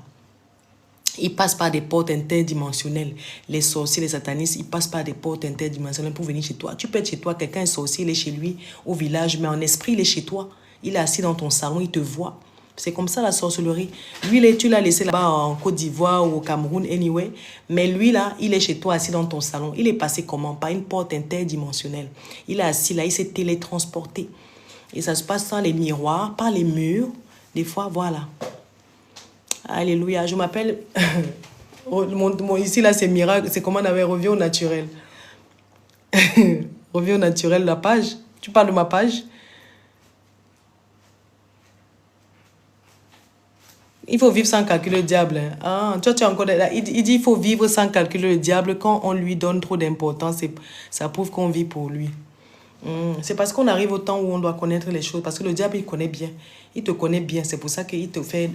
Ils passent par des portes interdimensionnelles. Les sorciers, les satanistes, ils passent par des portes interdimensionnelles pour venir chez toi. Tu peux être chez toi, quelqu'un est sorcier, il est chez lui, au village, mais en esprit, il est chez toi. Il est assis dans ton salon, il te voit. C'est comme ça la sorcellerie. Lui, tu l'as laissé là-bas en Côte d'Ivoire ou au Cameroun, anyway. Mais lui, là, il est chez toi, assis dans ton salon. Il est passé comment? Par une porte interdimensionnelle. Il est assis là, il s'est télétransporté. Et ça se passe sans les miroirs, par les murs. Des fois, voilà. Alléluia. Je m'appelle... ici, là, c'est miracle. C'est comment on avait revenu au naturel. Revenu au naturel, la page. Tu parles de ma page? Il faut vivre sans calculer le diable. Ah, toi, tu es encore là. Il dit qu'il faut vivre sans calculer le diable. Quand on lui donne trop d'importance, ça prouve qu'on vit pour lui. C'est parce qu'on arrive au temps où on doit connaître les choses. Parce que le diable, il connaît bien. Il te connaît bien. C'est pour ça qu'il te fait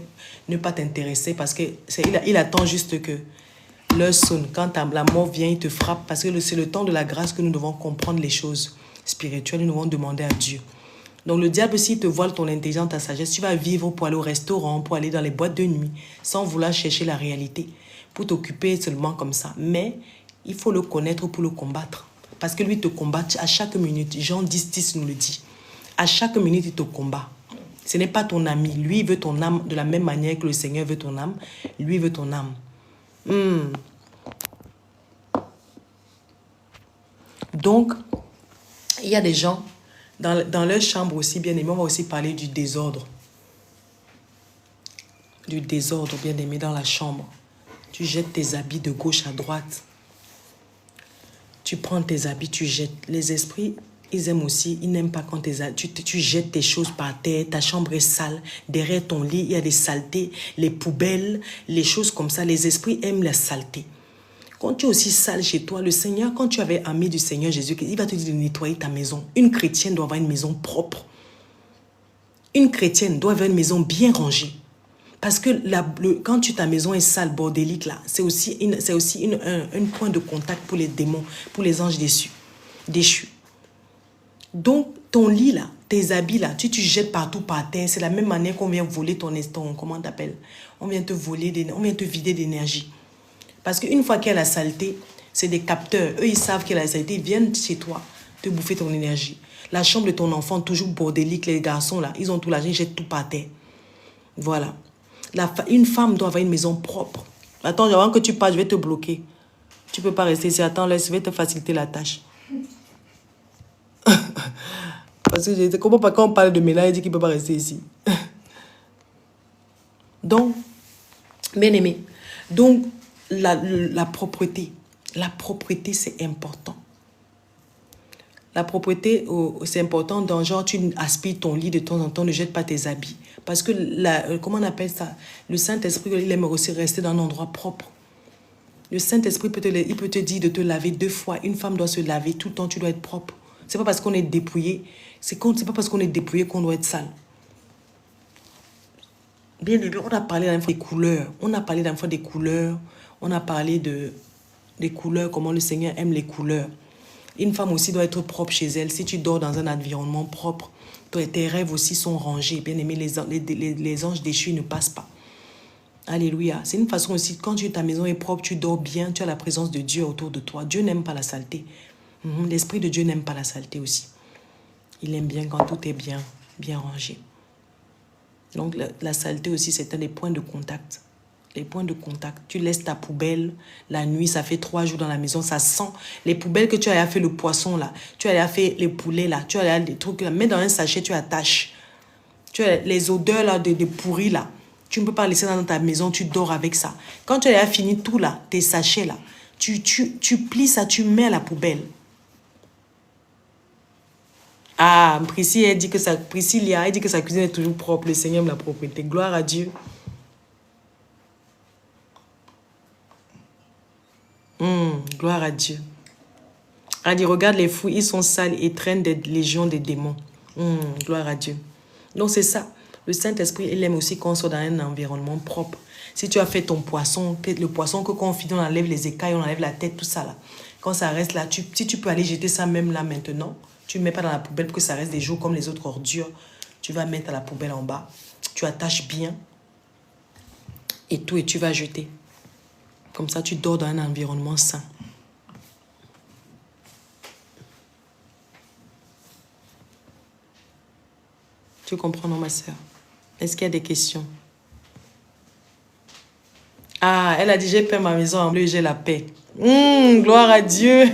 ne pas t'intéresser. Parce qu'il attend juste que l'heure sonne. Quand la mort vient, il te frappe. Parce que c'est le temps de la grâce que nous devons comprendre les choses spirituelles. Nous devons demander à Dieu. Donc le diable, s'il te voile ton intelligence, ta sagesse, tu vas vivre pour aller au restaurant, pour aller dans les boîtes de nuit, sans vouloir chercher la réalité, pour t'occuper seulement comme ça. Mais il faut le connaître pour le combattre. Parce que lui te combat à chaque minute. Jean 10 nous le dit. À chaque minute, il te combat. Ce n'est pas ton ami. Lui, il veut ton âme de la même manière que le Seigneur veut ton âme. Lui, il veut ton âme. Donc, il y a des gens... Dans leur chambre aussi, bien aimé, on va aussi parler du désordre. Du désordre, bien aimé, dans la chambre. Tu jettes tes habits de gauche à droite. Tu prends tes habits, tu jettes. Les esprits, ils aiment aussi, ils n'aiment pas quand tu jettes tes choses par terre, ta chambre est sale. Derrière ton lit, il y a des saletés, les poubelles, les choses comme ça. Les esprits aiment la saleté. Quand tu es aussi sale chez toi, le Seigneur, quand tu avais ami du Seigneur Jésus, il va te dire de nettoyer ta maison. Une chrétienne doit avoir une maison propre. Une chrétienne doit avoir une maison bien rangée. Parce que quand ta maison est sale, bordélique, là, c'est aussi un point de contact pour les démons, pour les anges déchus. Donc, ton lit, là, tes habits, là, tu jettes partout par terre. C'est la même manière qu'on vient voler ton comment t'appelles? On vient te voler, on vient te vider d'énergie. Parce qu'une fois qu'il y a la saleté, c'est des capteurs. Eux, ils savent qu'il y a la saleté. Ils viennent chez toi te bouffer ton énergie. La chambre de ton enfant, toujours bordélique, les garçons, là, ils ont tout l'argent, ils jettent tout par terre. Voilà. Une femme doit avoir une maison propre. Attends, avant que tu parles, je vais te bloquer. Tu ne peux pas rester ici. Attends, laisse, je vais te faciliter la tâche. Parce que comment pas quand on parle de Méla, il dit qu'il ne peut pas rester ici. Donc, bien aimé. Donc, la propreté. La propreté, c'est important. La propreté, c'est important dans genre, tu aspires ton lit de temps en temps, ne jette pas tes habits. Parce que, comment on appelle ça? Le Saint-Esprit, il aime aussi rester dans un endroit propre. Le Saint-Esprit, il peut te dire de te laver 2 fois. Une femme doit se laver tout le temps, tu dois être propre. C'est pas parce qu'on est dépouillé, c'est pas parce qu'on est dépouillé qu'on doit être sale. Bien aimé, on a parlé d'un fois des couleurs. On a parlé d'un fois des couleurs. On a parlé des couleurs, comment le Seigneur aime les couleurs. Une femme aussi doit être propre chez elle. Si tu dors dans un environnement propre, tes rêves aussi sont rangés. Bien aimé, les anges déchus ne passent pas. Alléluia. C'est une façon aussi, quand ta maison est propre, tu dors bien, tu as la présence de Dieu autour de toi. Dieu n'aime pas la saleté. L'Esprit de Dieu n'aime pas la saleté aussi. Il aime bien quand tout est bien rangé. Donc la saleté aussi, c'est un des points de contact. Les points de contact. Tu laisses ta poubelle la nuit, ça fait 3 jours dans la maison, ça sent. Les poubelles que tu as fait le poisson là, tu as fait les poulets là, tu as des trucs là, mets dans un sachet, tu attaches. Tu as les odeurs là de pourris là. Tu ne peux pas laisser dans ta maison, tu dors avec ça. Quand tu as fini tout là, tes sachets là, tu plies ça, tu mets à la poubelle. Ah, Priscilla, elle dit que sa cuisine est toujours propre. Le Seigneur aime la propreté. Gloire à Dieu. Gloire à Dieu. Elle dit, regarde les fous, ils sont sales et traînent des légions de démons. Gloire à Dieu. Donc c'est ça. Le Saint-Esprit, il aime aussi qu'on soit dans un environnement propre. Si tu as fait ton poisson, le poisson que quand on finit, on enlève les écailles, on enlève la tête, tout ça là. Quand ça reste là, si tu peux aller jeter ça même là maintenant, tu ne mets pas dans la poubelle pour que ça reste des jours comme les autres ordures. Tu vas mettre à la poubelle en bas. Tu attaches bien et tout, et tu vas jeter. Comme ça, tu dors dans un environnement sain. Tu comprends, non, ma soeur? Est-ce qu'il y a des questions? Ah, elle a dit, j'ai peint ma maison en bleu et j'ai la paix. Gloire à Dieu.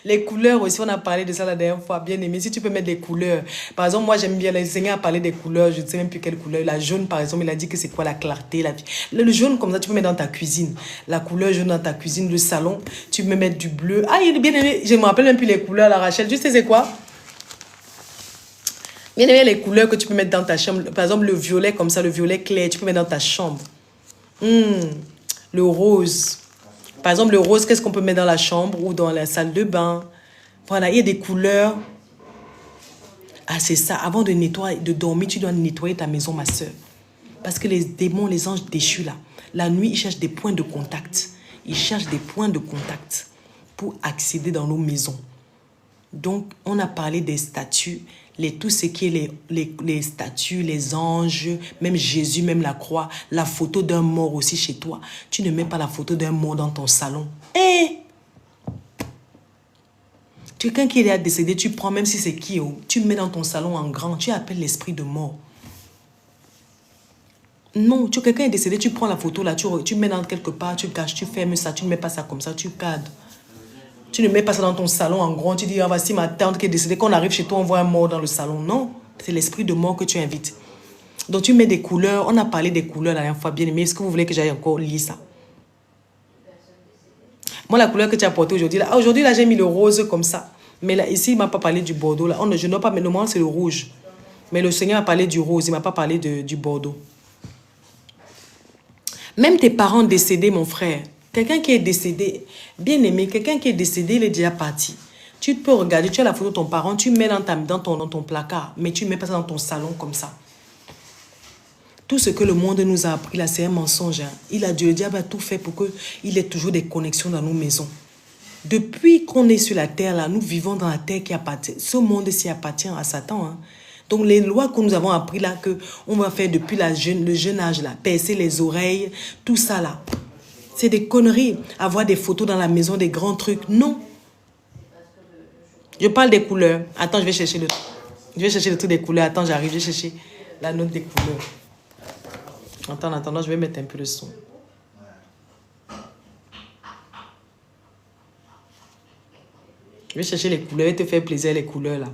Les couleurs aussi, on a parlé de ça la dernière fois. Bien aimé, si tu peux mettre des couleurs. Par exemple, moi, j'aime bien, le Seigneur a parlé des couleurs. Je ne sais même plus quelle couleur. La jaune, par exemple, il a dit que c'est quoi la clarté. Le jaune, comme ça, tu peux mettre dans ta cuisine. La couleur jaune dans ta cuisine, le salon. Tu peux mettre du bleu. Ah, il est bien aimé. Je ne me rappelle même plus les couleurs, la Rachel. Tu sais c'est quoi? Bien aimé, les couleurs que tu peux mettre dans ta chambre. Par exemple, le violet, comme ça, le violet clair, tu peux mettre dans ta chambre. Le rose. Par exemple, le rose, qu'est-ce qu'on peut mettre dans la chambre ou dans la salle de bain? Voilà, il y a des couleurs. Ah, c'est ça. Avant de nettoyer, de dormir, tu dois nettoyer ta maison, ma soeur. Parce que les démons, les anges déchus, là, la nuit, ils cherchent des points de contact. Ils cherchent des points de contact pour accéder dans nos maisons. Donc, on a parlé des statues, tout ce qui est les statues, les anges, même Jésus, même la croix, la photo d'un mort aussi chez toi. Tu ne mets pas la photo d'un mort dans ton salon. Quelqu'un qui est décédé, tu prends, même si c'est qui, tu mets dans ton salon en grand, tu appelles l'esprit de mort. Non, quelqu'un est décédé, tu prends la photo là, tu mets dans quelque part, tu caches, tu fermes ça, tu ne mets pas ça comme ça, tu cadres. Tu ne mets pas ça dans ton salon en grand. Tu dis, ah, voici ma tante qui est décédée. Quand on arrive chez toi, on voit un mort dans le salon. Non, c'est l'esprit de mort que tu invites. Donc, tu mets des couleurs. On a parlé des couleurs la dernière fois, bien aimé. Est-ce que vous voulez que j'aille encore lire ça? Moi, la couleur que tu as portée aujourd'hui, là, aujourd'hui, là, j'ai mis le rose comme ça. Mais là, ici, il ne m'a pas parlé du bordeaux. Là. Je n'ai pas, mais le moment, c'est le rouge. Mais le Seigneur a parlé du rose. Il ne m'a pas parlé du bordeaux. Même tes parents décédés, mon frère. Quelqu'un qui est décédé, bien aimé, quelqu'un qui est décédé, il est déjà parti. Tu peux regarder, tu as la photo de ton parent, tu mets dans ton placard, mais tu ne mets pas ça dans ton salon comme ça. Tout ce que le monde nous a appris là, c'est un mensonge. Hein. Le diable a tout fait pour qu'il ait toujours des connexions dans nos maisons. Depuis qu'on est sur la terre, là, nous vivons dans la terre qui appartient. Ce monde-ci appartient à Satan. Hein. Donc les lois que nous avons appris là, qu'on va faire depuis le jeune âge, là, percer les oreilles, tout ça là. C'est des conneries. Avoir des photos dans la maison, des grands trucs. Non. Je parle des couleurs. Attends, je vais chercher le truc des couleurs. Attends, j'arrive. Je vais chercher la note des couleurs. Attends, en attendant, je vais mettre un peu de son. Je vais chercher les couleurs et te faire plaisir les couleurs là.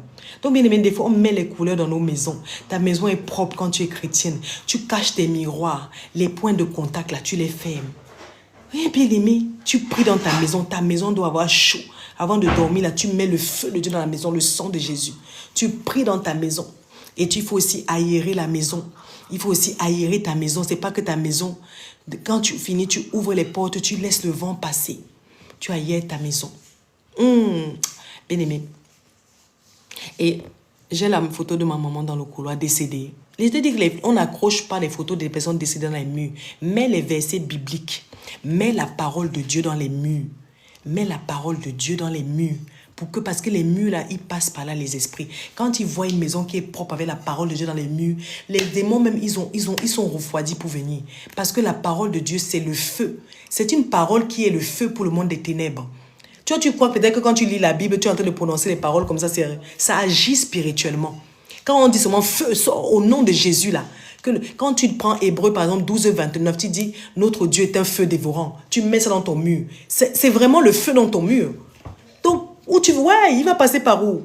Donc bien aimé, des fois on met les couleurs dans nos maisons. Ta maison est propre quand tu es chrétienne. Tu caches tes miroirs, les points de contact là, tu les fermes. Oui, bien aimé, tu pries dans ta maison doit avoir chaud. Avant de dormir là, tu mets le feu de Dieu dans la maison, le sang de Jésus. Tu pries dans ta maison. Et il faut aussi aérer la maison. Il faut aussi aérer ta maison. C'est pas que ta maison, quand tu finis, tu ouvres les portes, tu laisses le vent passer. Tu aères ta maison. Bien aimé. Et j'ai la photo de ma maman dans le couloir décédée. Je te dis qu'on n'accroche pas les photos des personnes décédées dans les murs. Mets les versets bibliques. Mets la parole de Dieu dans les murs. Mets la parole de Dieu dans les murs. Parce que les murs là, ils passent par là les esprits. Quand ils voient une maison qui est propre avec la parole de Dieu dans les murs, les démons même, ils sont refroidis pour venir. Parce que la parole de Dieu, c'est le feu. C'est une parole qui est le feu pour le monde des ténèbres. Tu crois peut-être que quand tu lis la Bible, tu es en train de prononcer les paroles comme ça, ça agit spirituellement. Quand on dit seulement feu, sort au nom de Jésus là. Quand tu prends Hébreu par exemple 12, 29, tu dis notre Dieu est un feu dévorant. Tu mets ça dans ton mur. C'est vraiment le feu dans ton mur. Donc, où tu vois, il va passer par où?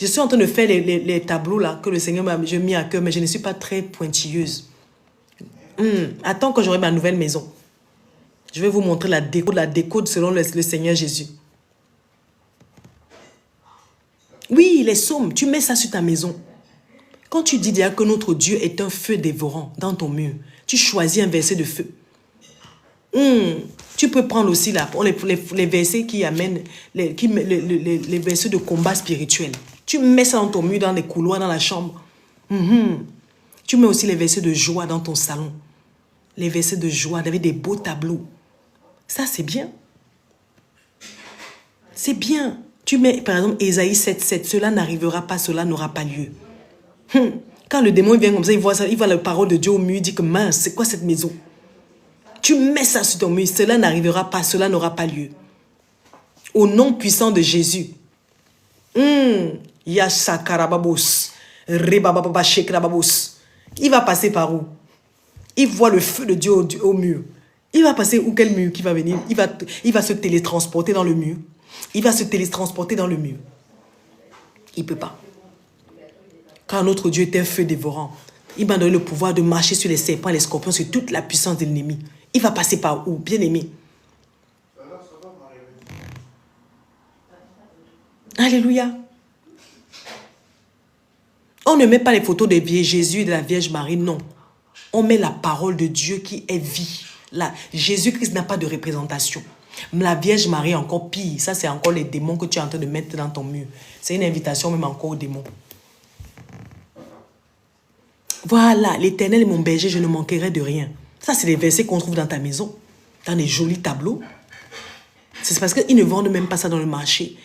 Je suis en train de faire les tableaux là que le Seigneur m'a mis à cœur, mais je ne suis pas très pointilleuse. Attends que j'aurai ma nouvelle maison. Je vais vous montrer la déco selon le Seigneur Jésus. Oui, les psaumes, tu mets ça sur ta maison. Quand tu dis déjà que notre Dieu est un feu dévorant dans ton mur, tu choisis un verset de feu. Tu peux prendre aussi là, les versets qui amènent, les versets de combat spirituel. Tu mets ça dans ton mur, dans les couloirs, dans la chambre. Tu mets aussi les versets de joie dans ton salon. Les versets de joie, avec des beaux tableaux. Ça, c'est bien. C'est bien. Tu mets, par exemple, Ésaïe 7,7. Cela n'arrivera pas, cela n'aura pas lieu. Quand le démon vient comme ça, il voit la parole de Dieu au mur, il dit que mince, c'est quoi cette maison? Tu mets ça sur ton mur. Cela n'arrivera pas, cela n'aura pas lieu. Au nom puissant de Jésus. Yashakarababos. Rebababashekrababos. Il va passer par où? Il voit le feu de Dieu au mur. Il va passer où? Quel mur qui va venir? Il va se télétransporter dans le mur. Il va se télétransporter dans le mur. Il ne peut pas. Car notre Dieu est un feu dévorant. Il m'a donné le pouvoir de marcher sur les serpents et les scorpions, sur toute la puissance de l'ennemi. Il va passer par où? Bien aimé. Alléluia. On ne met pas les photos de Jésus et de la Vierge Marie, non. On met la parole de Dieu qui est vie. Jésus-Christ n'a pas de représentation. La Vierge Marie est encore pire. Ça, c'est encore les démons que tu es en train de mettre dans ton mur. C'est une invitation même encore aux démons. Voilà, l'Éternel est mon berger, je ne manquerai de rien. Ça, c'est les versets qu'on trouve dans ta maison, dans des jolis tableaux. C'est parce qu'ils ne vendent même pas ça dans le marché.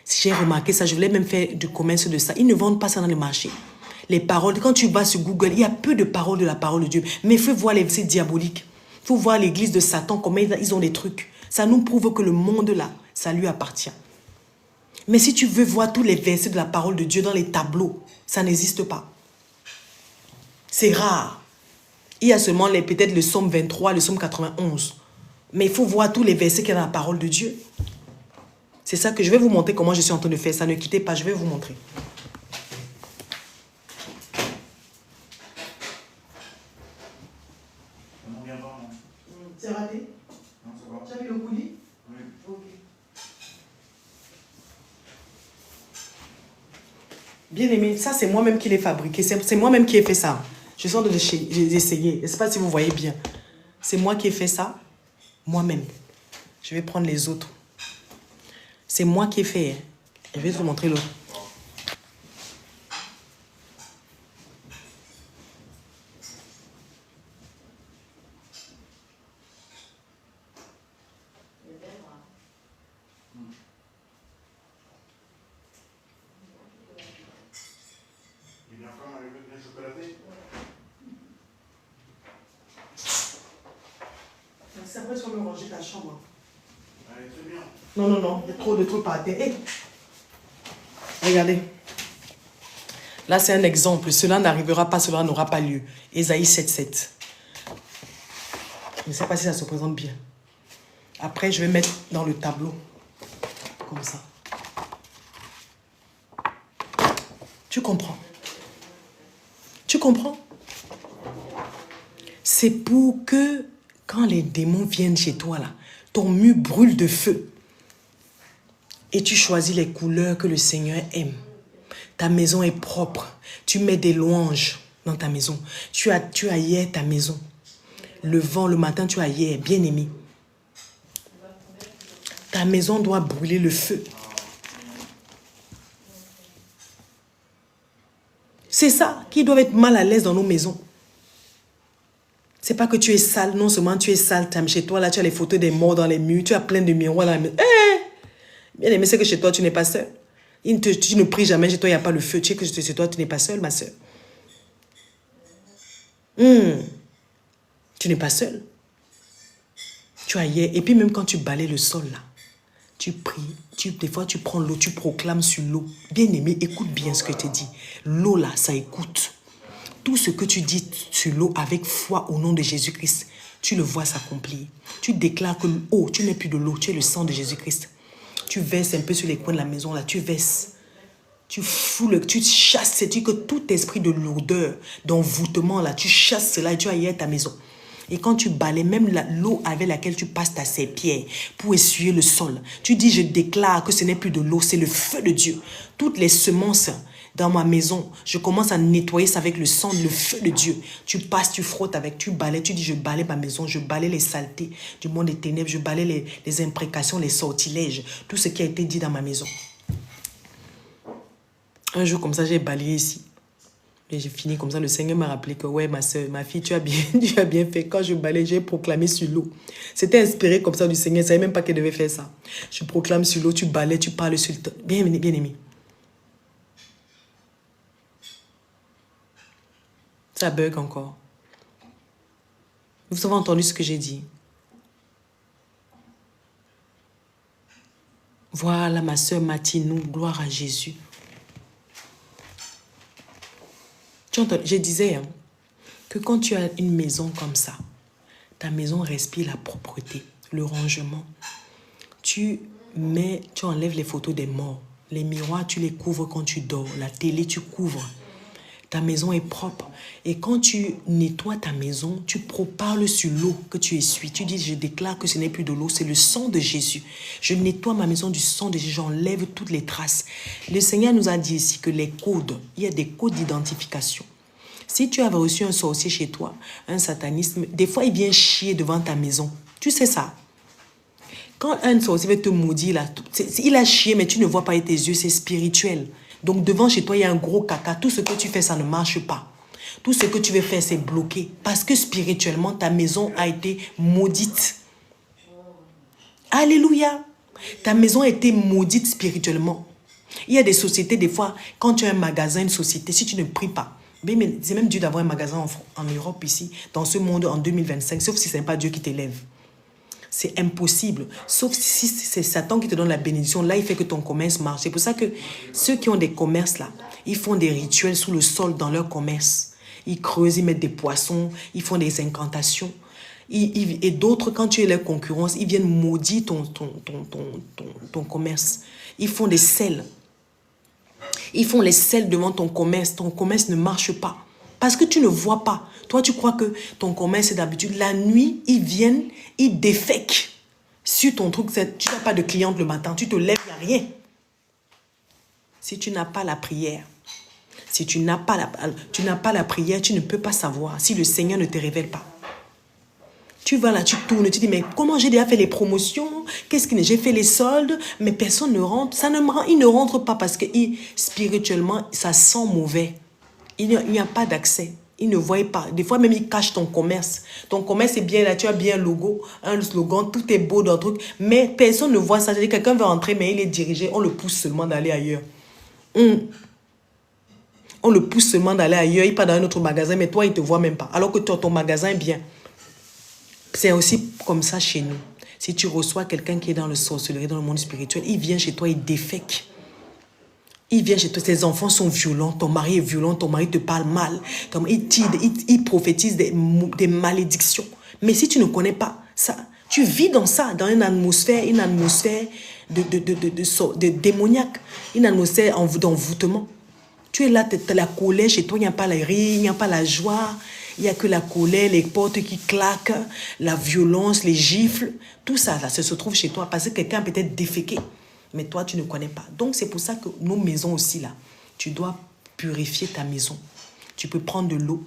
Si j'ai remarqué ça, je voulais même faire du commerce de ça. Ils ne vendent pas ça dans le marché. Les paroles, quand tu vas sur Google, il y a peu de paroles de la parole de Dieu. Mais il faut voir les versets diaboliques. Il faut voir l'église de Satan, comment ils ont des trucs. Ça nous prouve que le monde là, ça lui appartient. Mais si tu veux voir tous les versets de la parole de Dieu dans les tableaux, ça n'existe pas. C'est rare. Il y a seulement peut-être le psaume 23, le psaume 91. Mais il faut voir tous les versets qu'il y a dans la parole de Dieu. C'est ça que je vais vous montrer comment je suis en train de faire ça. Ne quittez pas, je vais vous montrer. C'est raté? Non, c'est bon. Tu as mis le coulis? Oui. Ok. Bien aimé, ça c'est moi-même qui l'ai fabriqué. C'est moi-même qui ai fait ça. Je suis en train d'essayer. Je ne sais pas si vous voyez bien. C'est moi qui ai fait ça. Moi-même. Je vais prendre les autres. C'est moi qui ai fait. Je vais vous montrer l'autre. Il est encore avec le chocolaté. C'est après qu'on me ranger ta chambre. Allez, très bien. Non, il y a trop de trucs par terre. Hey. Regardez. Là, c'est un exemple. Cela n'arrivera pas, cela n'aura pas lieu. Ésaïe 7,7. Je ne sais pas si ça se présente bien. Après, je vais mettre dans le tableau. Comme ça. Tu comprends? Tu comprends? C'est pour que, quand les démons viennent chez toi, là, ton mur brûle de feu. Et tu choisis les couleurs que le Seigneur aime. Ta maison est propre. Tu mets des louanges dans ta maison. Tu aères ta maison. Le vent, le matin, tu aères, bien aimé. Ta maison doit brûler le feu. C'est ça qui doit être mal à l'aise dans nos maisons. C'est pas que tu es sale, non seulement tu es sale, chez toi, là, tu as les photos des morts dans les murs, tu as plein de miroirs dans la maison. Bien aimé, c'est que chez toi, tu n'es pas seul. Tu ne pries jamais, chez toi, il n'y a pas le feu. Tu sais que chez toi, tu n'es pas seul, ma soeur. Tu n'es pas seul. Tu ailleurs. Et puis même quand tu balais le sol, là, tu pries. Des fois, tu prends l'eau, tu proclames sur l'eau. Bien aimé, écoute bien ce que je te dis. L'eau, là, ça écoute. Tout ce que tu dis sur l'eau avec foi au nom de Jésus-Christ, tu le vois s'accomplir. Tu déclares que l'eau, tu n'es plus de l'eau, tu es le sang de Jésus-Christ. Tu verses un peu sur les coins de la maison, là, tu verses. Tu fous, tu chasses, c'est-à-dire que tout esprit de lourdeur, d'envoûtement, là, tu chasses cela et tu ailles ta maison. Et quand tu balais, même l'eau avec laquelle tu passes ta serpillière pour essuyer le sol, tu dis, je déclare que ce n'est plus de l'eau, c'est le feu de Dieu. Toutes les semences dans ma maison, je commence à nettoyer ça avec le sang, le feu de Dieu. Tu passes, tu frottes avec, tu balais, tu dis, je balais ma maison, je balais les saletés du monde des ténèbres, je balais les imprécations, les sortilèges, tout ce qui a été dit dans ma maison. Un jour comme ça, j'ai balayé ici. Et j'ai fini comme ça. Le Seigneur m'a rappelé que, ouais, ma soeur, ma fille, tu as bien fait. Quand je balayais, j'ai proclamé sur l'eau. C'était inspiré comme ça du Seigneur. Je ne savais même pas qu'elle devait faire ça. Je proclame sur l'eau, tu balais, tu parles sur le temps. Bien aimé. Ça bug encore. Vous avez entendu ce que j'ai dit? Voilà ma soeur Matinou, gloire à Jésus. Je disais que quand tu as une maison comme ça, ta maison respire la propreté, le rangement. Tu enlèves les photos des morts. Les miroirs, tu les couvres quand tu dors. La télé, tu couvres. Ta maison est propre. Et quand tu nettoies ta maison, tu parles sur l'eau que tu essuies. Tu dis, je déclare que ce n'est plus de l'eau, c'est le sang de Jésus. Je nettoie ma maison du sang de Jésus, j'enlève toutes les traces. Le Seigneur nous a dit ici que les codes, il y a des codes d'identification. Si tu avais reçu un sorcier chez toi, un satanisme, des fois il vient chier devant ta maison. Tu sais ça? Quand un sorcier veut te maudire, là, il a chié, mais tu ne vois pas avec tes yeux, c'est spirituel. Donc devant chez toi, il y a un gros caca. Tout ce que tu fais, ça ne marche pas. Tout ce que tu veux faire, c'est bloqué. Parce que spirituellement, ta maison a été maudite. Alléluia. Ta maison a été maudite spirituellement. Il y a des sociétés, des fois, quand tu as un magasin, une société, si tu ne pries pas, c'est même dur d'avoir un magasin en Europe ici, dans ce monde en 2025, sauf si ce n'est pas Dieu qui t'élève. C'est impossible. Sauf si c'est Satan qui te donne la bénédiction. Là, il fait que ton commerce marche. C'est pour ça que ceux qui ont des commerces là, ils font des rituels sous le sol dans leur commerce. Ils creusent, ils mettent des poissons, ils font des incantations. Et d'autres, quand tu es leur concurrence, ils viennent maudire ton commerce. Ils font des sels. Ils font les sels devant ton commerce. Ton commerce ne marche pas. Parce que tu ne vois pas. Toi, tu crois que ton commerce est d'habitude. La nuit, ils viennent, ils défèquent sur ton truc. Tu n'as pas de cliente le matin. Tu te lèves, il n'y a rien. Si tu n'as pas la prière, si tu n'as pas la prière, tu ne peux pas savoir si le Seigneur ne te révèle pas. Tu vas là, tu tournes, tu dis, mais comment j'ai déjà fait les promotions? Qu'est-ce que j'ai fait les soldes? Mais personne ne rentre. Il ne rentre pas parce que spirituellement, ça sent mauvais. Il n'y a pas d'accès. Ils ne voient pas. Des fois, même, ils cachent ton commerce. Ton commerce est bien là. Tu as bien un slogan. Tout est beau dans le truc. Mais personne ne voit ça. C'est-à-dire quelqu'un veut entrer, mais il est dirigé. On le pousse seulement d'aller ailleurs. On le pousse seulement d'aller ailleurs. Il part dans un autre magasin, mais toi, il ne te voit même pas. Alors que toi, ton magasin est bien. C'est aussi comme ça chez nous. Si tu reçois quelqu'un qui est dans le sorcellerie, dans le monde spirituel, il vient chez toi, il défèque. Il vient chez toi, tes enfants sont violents, ton mari est violent, ton mari te parle mal, il tire, il prophétise des malédictions. Mais si tu ne connais pas ça, tu vis dans ça, dans une atmosphère de démoniaque, une atmosphère d'envoûtement. Tu es là, tu as la colère chez toi, il n'y a pas la rire, il n'y a pas la joie, il n'y a que la colère, les portes qui claquent, la violence, les gifles, tout ça, là, ça se trouve chez toi parce que quelqu'un a peut-être déféqué, mais toi, tu ne connais pas. Donc, c'est pour ça que nos maisons aussi, là, tu dois purifier ta maison. Tu peux prendre de l'eau,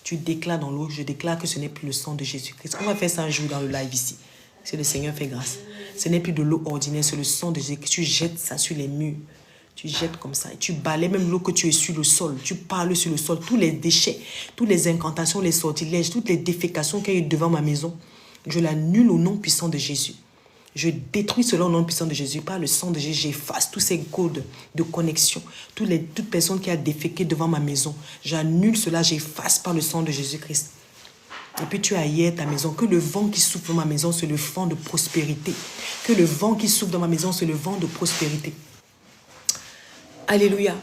tu déclares dans l'eau, je déclare que ce n'est plus le sang de Jésus-Christ. On va faire ça un jour dans le live ici, si le Seigneur fait grâce. Ce n'est plus de l'eau ordinaire, c'est le sang de Jésus. Tu jettes ça sur les murs. Tu jettes comme ça et tu balais même l'eau que tu es sur le sol. Tu parles sur le sol. Tous les déchets, toutes les incantations, les sortilèges, toutes les défécations qu'il y a eu devant ma maison, je l'annule au nom puissant de Jésus. Je détruis cela au nom puissant de Jésus. Par le sang de Jésus, j'efface tous ces codes de connexion. Toute personne qui a déféqué devant ma maison, j'annule cela, j'efface par le sang de Jésus-Christ. Et puis tu aères ta maison. Que le vent qui souffle dans ma maison, c'est le vent de prospérité. Que le vent qui souffle dans ma maison, c'est le vent de prospérité. Alléluia.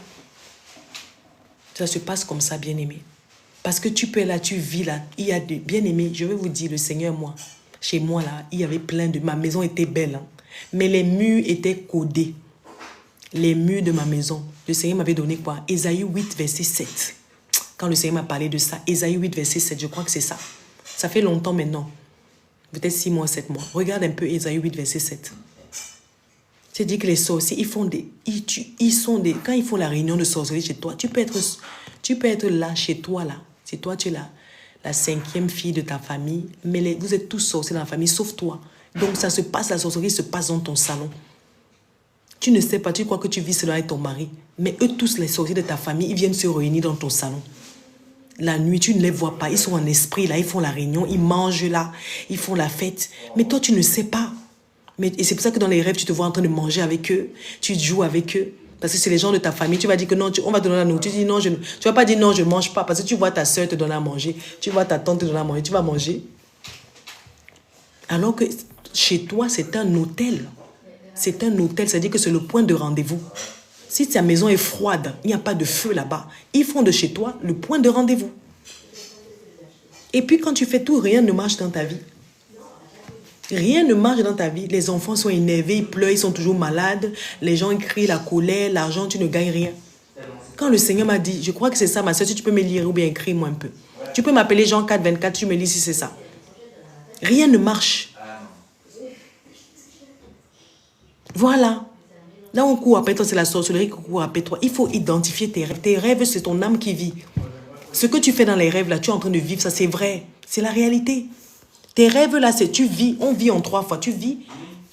Ça se passe comme ça, bien-aimé. Parce que tu peux là, tu vis là. Il y a des bien-aimés, je vais vous dire, le Seigneur, moi, chez moi là, il y avait plein de... Ma maison était belle, hein, mais les murs étaient codés. Les murs de ma maison. Le Seigneur m'avait donné quoi? Ésaïe 8, verset 7. Quand le Seigneur m'a parlé de ça, Ésaïe 8, verset 7, je crois que c'est ça. Ça fait longtemps maintenant. Peut-être 6 mois, 7 mois. Regarde un peu Ésaïe 8, verset 7. C'est dit que les sorciers, quand ils font la réunion de sorcellerie chez toi, tu peux être là, chez toi, là. C'est toi, tu es la 5e fille de ta famille, mais vous êtes tous sorciers dans la famille, sauf toi. Donc, ça se passe, la sorcellerie se passe dans ton salon. Tu ne sais pas, tu crois que tu vis cela avec ton mari, mais eux tous, les sorciers de ta famille, ils viennent se réunir dans ton salon. La nuit, tu ne les vois pas, ils sont en esprit, là, ils font la réunion, ils mangent là, ils font la fête, mais toi, tu ne sais pas. Et c'est pour ça que dans les rêves, tu te vois en train de manger avec eux, tu joues avec eux, parce que c'est les gens de ta famille. Tu vas dire que non, on va te donner la nourriture. Tu dis non, tu vas pas dire non, je ne mange pas, parce que tu vois ta soeur te donner à manger, tu vois ta tante te donner à manger, tu vas manger. Alors que chez toi, c'est un hôtel. C'est un hôtel, c'est-à-dire que c'est le point de rendez-vous. Si ta maison est froide, il n'y a pas de feu là-bas, ils font de chez toi le point de rendez-vous. Et puis quand tu fais tout, rien ne marche dans ta vie. Rien ne marche dans ta vie. Les enfants sont énervés, ils pleurent, ils sont toujours malades. Les gens crient la colère, l'argent, tu ne gagnes rien. Quand le Seigneur m'a dit, je crois que c'est ça, ma soeur, si tu peux me lire ou bien écris-moi un peu. Tu peux m'appeler Jean 4, 24, tu me lis si c'est ça. Rien ne marche. Voilà. Là, on court après toi, c'est la sorcellerie qui court après toi. Il faut identifier tes rêves. Tes rêves, c'est ton âme qui vit. Ce que tu fais dans les rêves, là, tu es en train de vivre, ça c'est vrai. C'est la réalité. Tes rêves, là, c'est tu vis. On vit en 3 fois. Tu vis,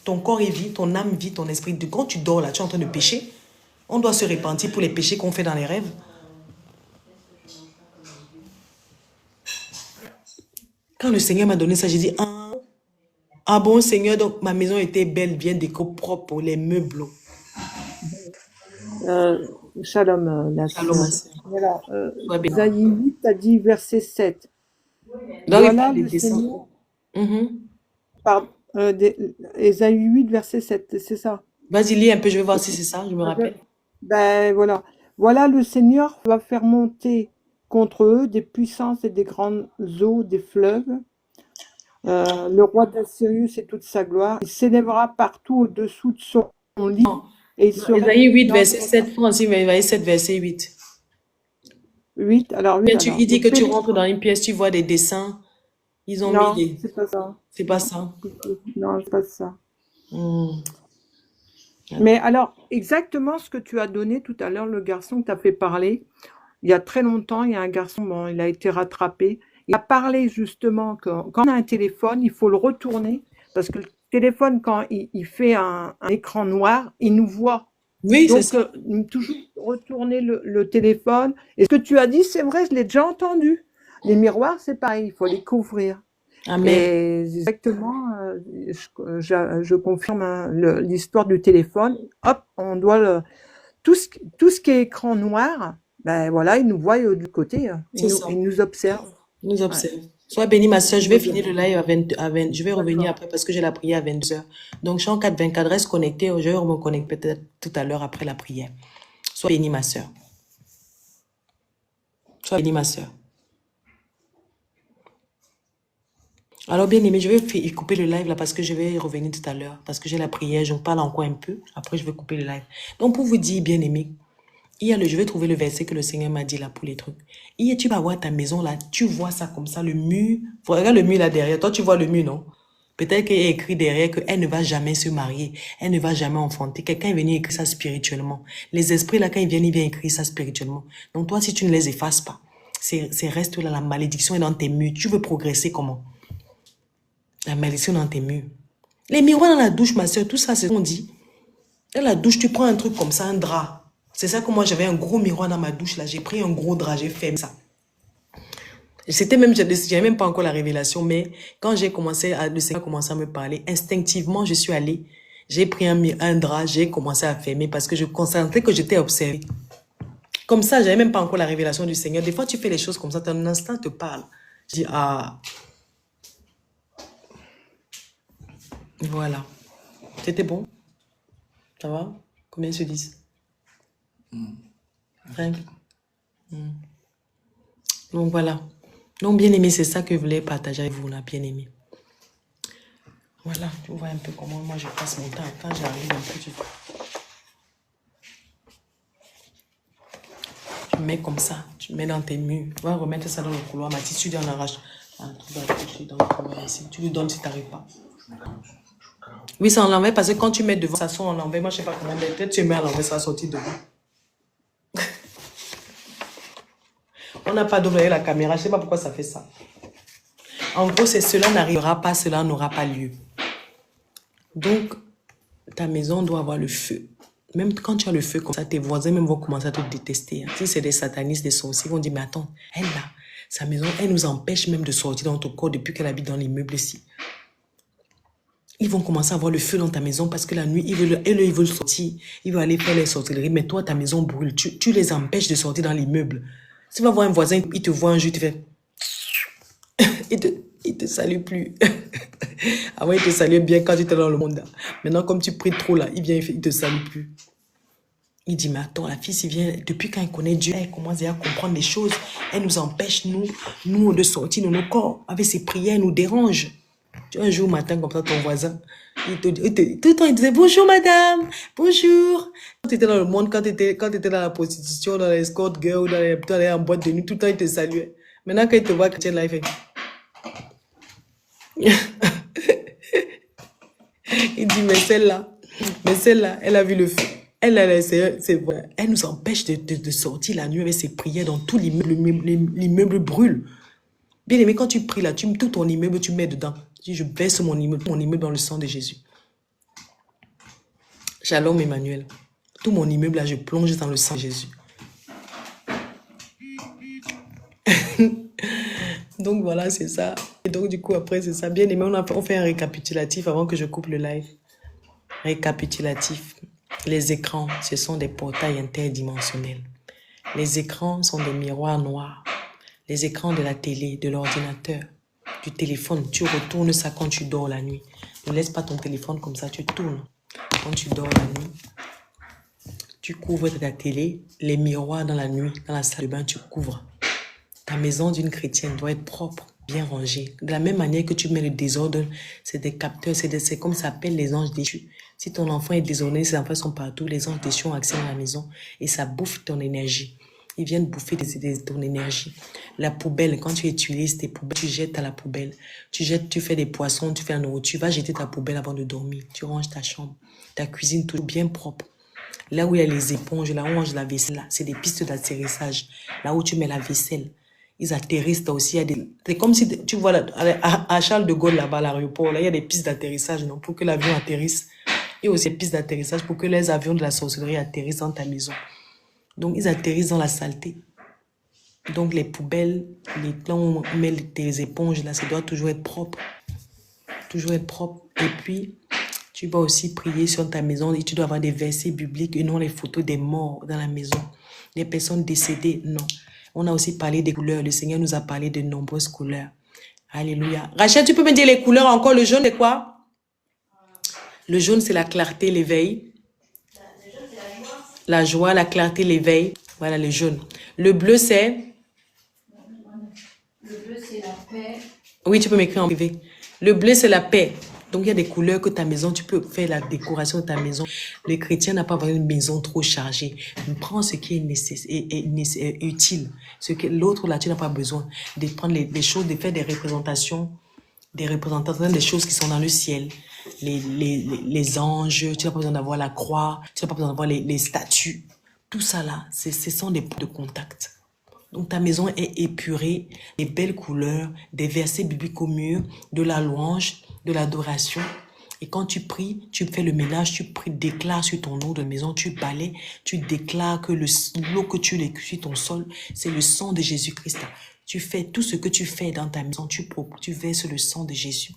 ton corps il vit, ton âme vit, ton esprit. Quand tu dors, là, tu es en train de pécher. On doit se repentir pour les péchés qu'on fait dans les rêves. Quand le Seigneur m'a donné ça, j'ai dit, ah bon, Seigneur, donc ma maison était belle, bien déco, propre, les meubles. Shalom, la Shalom, sœur. ma sœur. Voilà, Sois bénie. Isaïe 8 a dit verset 7. Donc, Voilà il le descend. Seigneur. Isaïe 8 verset 7, c'est ça. Vas-y, lis un peu, je vais voir si c'est ça, je me rappelle. Ben voilà. Voilà le Seigneur va faire monter contre eux des puissances et des grandes eaux, des fleuves. Le roi d'Assyrie, c'est toute sa gloire. Il s'élèvera partout au-dessous de son lit. Et il sera Isaïe 8, dans verset 7, prends aussi Isaïe 7, verset 8. 8. Alors, 8, alors, Il dit que tu le rentres dans une pièce, tu vois des dessins. Ils ont Non, mis des... c'est pas ça. C'est pas ça. Non, c'est pas ça. Hmm. Mais alors, exactement ce que tu as donné tout à l'heure, le garçon que tu as fait parler, il y a très longtemps, il y a un garçon, bon, il a été rattrapé. Il a parlé justement que quand on a un téléphone, il faut le retourner parce que le téléphone, quand il fait un écran noir, il nous voit. Oui, c'est Donc, ça. toujours retourner le téléphone. Et ce que tu as dit, c'est vrai, je l'ai déjà entendu. Les miroirs, c'est pareil, il faut les couvrir. Amen. Et exactement, je confirme hein, l'histoire du téléphone. Hop, on doit tout ce qui est écran noir, ben voilà, il nous voit du côté, C'est ça. il nous observe. Il nous Ouais. observe. Sois béni, ma soeur. Je vais finir le live à 20. Je vais revenir après parce que j'ai la prière à 22h. Donc, Jean 4, 24, reste connecté. Je vais me connecter peut-être tout à l'heure après la prière. Sois bénie, ma soeur. Sois bénie, ma soeur. Alors, bien aimé, je vais couper le live là parce que je vais y revenir tout à l'heure. Parce que j'ai la prière, je parle encore un peu. Après, je vais couper le live. Donc, pour vous dire, bien aimé, je vais trouver le verset que le Seigneur m'a dit là pour les trucs. Hier, tu vas voir ta maison là, tu vois ça comme ça, le mur. Regarde le mur là derrière. Toi, tu vois le mur, non? Peut-être qu'il y a écrit derrière qu'elle ne va jamais se marier. Elle ne va jamais enfanter. Quelqu'un est venu écrire ça spirituellement. Les esprits là, quand ils viennent écrire ça spirituellement. Donc, toi, si tu ne les effaces pas, ces restes là, la malédiction est dans tes murs. Tu veux progresser comment? La malédiction dans tes murs. Les miroirs dans la douche, ma soeur, tout ça, c'est ce qu'on dit. Dans la douche, tu prends un truc comme ça, un drap. C'est ça que moi, j'avais un gros miroir dans ma douche, là. J'ai pris un gros drap, j'ai fait ça. C'était même, j'avais même pas encore la révélation, mais quand j'ai commencé le Seigneur a commencé à me parler, instinctivement, je suis allée, j'ai pris un drap, j'ai commencé à fermer parce que je constatais que j'étais observée. Comme ça, j'avais même pas encore la révélation du Seigneur. Des fois, tu fais les choses comme ça, ton instinct te parle. Je dis, ah... Voilà. C'était bon? Ça va? Combien se disent? 5. Donc voilà. Donc bien aimé, c'est ça que je voulais partager avec vous là, bien aimé. Voilà, tu vois un peu comment moi je passe mon temps. Quand j'arrive un peu, tu mets comme ça, tu mets dans tes murs. Tu vas remettre ça dans le couloir. Mathis, tu en arraches. Ah, tu vas toucher dans le couloir ici. Tu lui donnes si tu n'arrives pas. Oui, c'est en l'envers parce que quand tu mets devant, ça sort en l'envers. Moi, je ne sais pas comment, mais peut-être tu mets à l'envers, ça va sortir devant. On n'a pas d'ouvrir la caméra. Je ne sais pas pourquoi ça fait ça. En gros, c'est cela n'arrivera pas, cela n'aura pas lieu. Donc, ta maison doit avoir le feu. Même quand tu as le feu comme ça, tes voisins même vont commencer à te détester. Si c'est des satanistes, des sorciers, ils vont dire, mais attends, elle là, sa maison, elle nous empêche même de sortir dans ton corps depuis qu'elle habite dans l'immeuble ici. Ils vont commencer à avoir le feu dans ta maison parce que la nuit, ils veulent sortir. Ils veulent aller faire les sorcelleries. Mais toi, ta maison brûle. Tu les empêches de sortir dans l'immeuble. Si tu vas voir un voisin, il te voit un jour, il te fait... il te salue plus. Avant, il te saluait bien quand tu étais dans le monde. Maintenant, comme tu pries trop là, il te salue plus. Il dit, mais attends, la fille, depuis qu'elle connaît Dieu, elle commence à comprendre les choses. Elle nous empêche, nous de sortir de nos corps. Avec ses prières, elle nous dérange. Tu vois, un jour matin, comme ça, ton voisin, tout le temps, il disait, bonjour madame, bonjour. Quand tu étais dans le monde, quand tu étais dans la prostitution, dans l'escort girl, tu allais en boîte de nuit, tout le temps, il te saluait. Maintenant, quand il te voit, chrétien là, il fait... Il dit, mais celle-là, elle a vu le feu. Elle nous empêche de sortir la nuit avec ses prières dans tout l'immeuble. L'immeuble brûle. Bien aimé, quand tu pries là, tout ton immeuble, tu mets dedans. Tu dis, je baisse mon immeuble dans le sang de Jésus. Shalom Emmanuel. Tout mon immeuble là, je plonge dans le sang de Jésus. Donc voilà, c'est ça. Et donc du coup, après, c'est ça. Bien aimé, on fait un récapitulatif avant que je coupe le live. Récapitulatif. Les écrans, ce sont des portails interdimensionnels. Les écrans sont des miroirs noirs. Les écrans de la télé, de l'ordinateur, du téléphone, tu retournes ça quand tu dors la nuit. Ne laisse pas ton téléphone comme ça, tu tournes. Quand tu dors la nuit, tu couvres ta télé, les miroirs dans la nuit, dans la salle de bain, tu couvres. Ta maison d'une chrétienne doit être propre, bien rangée. De la même manière que tu mets le désordre, c'est des capteurs, c'est comme ça s'appelle les anges déchus. Si ton enfant est désordonné, ses enfants sont partout, les anges déchus ont accès à la maison et ça bouffe ton énergie. Ils viennent bouffer ton énergie. La poubelle, quand tu utilises tes poubelles, tu jettes à la poubelle. Tu fais des poissons, tu fais la nourriture. Tu vas jeter ta poubelle avant de dormir. Tu ranges ta chambre. Ta cuisine toujours bien propre. Là où il y a les éponges, là où on range la vaisselle, là, c'est des pistes d'atterrissage. Là où tu mets la vaisselle. Ils atterrissent aussi. C'est comme si, tu vois, à Charles de Gaulle, là-bas, à l'aéroport, là, il y a des pistes d'atterrissage, non, pour que l'avion atterrisse. Il y a aussi des pistes d'atterrissage pour que les avions de la sorcellerie atterrissent dans ta maison. Donc, ils atterrissent dans la saleté. Donc, les poubelles, là où on met tes éponges, là, ça doit toujours être propre. Toujours être propre. Et puis, tu vas aussi prier sur ta maison et tu dois avoir des versets bibliques et non les photos des morts dans la maison. Des personnes décédées, non. On a aussi parlé des couleurs. Le Seigneur nous a parlé de nombreuses couleurs. Alléluia. Rachel, tu peux me dire les couleurs encore? Le jaune, c'est quoi? Le jaune, c'est la clarté, l'éveil. La joie, la clarté, l'éveil. Voilà, le jaune. Le bleu, c'est... Le bleu, c'est la paix. Oui, tu peux m'écrire en privé. Le bleu, c'est la paix. Donc, il y a des couleurs que ta maison, tu peux faire la décoration de ta maison. Le chrétien n'a pas besoin d'une maison trop chargée. Prends ce qui est utile. Ce que l'autre, là, tu n'as pas besoin de prendre les choses, de faire des représentations, des choses qui sont dans le ciel. Les anges, tu n'as pas besoin d'avoir la croix, tu n'as pas besoin d'avoir les statues. Tout ça, là, ce sont des points de contact. Donc, ta maison est épurée, des belles couleurs, des versets bibliques au mur, de la louange, de l'adoration. Et quand tu pries, tu fais le ménage, tu pries, déclares sur ton eau de maison, tu balais, tu déclares que l'eau que tu l'écuis sur ton sol, c'est le sang de Jésus-Christ. Tu fais tout ce que tu fais dans ta maison, tu verses le sang de Jésus.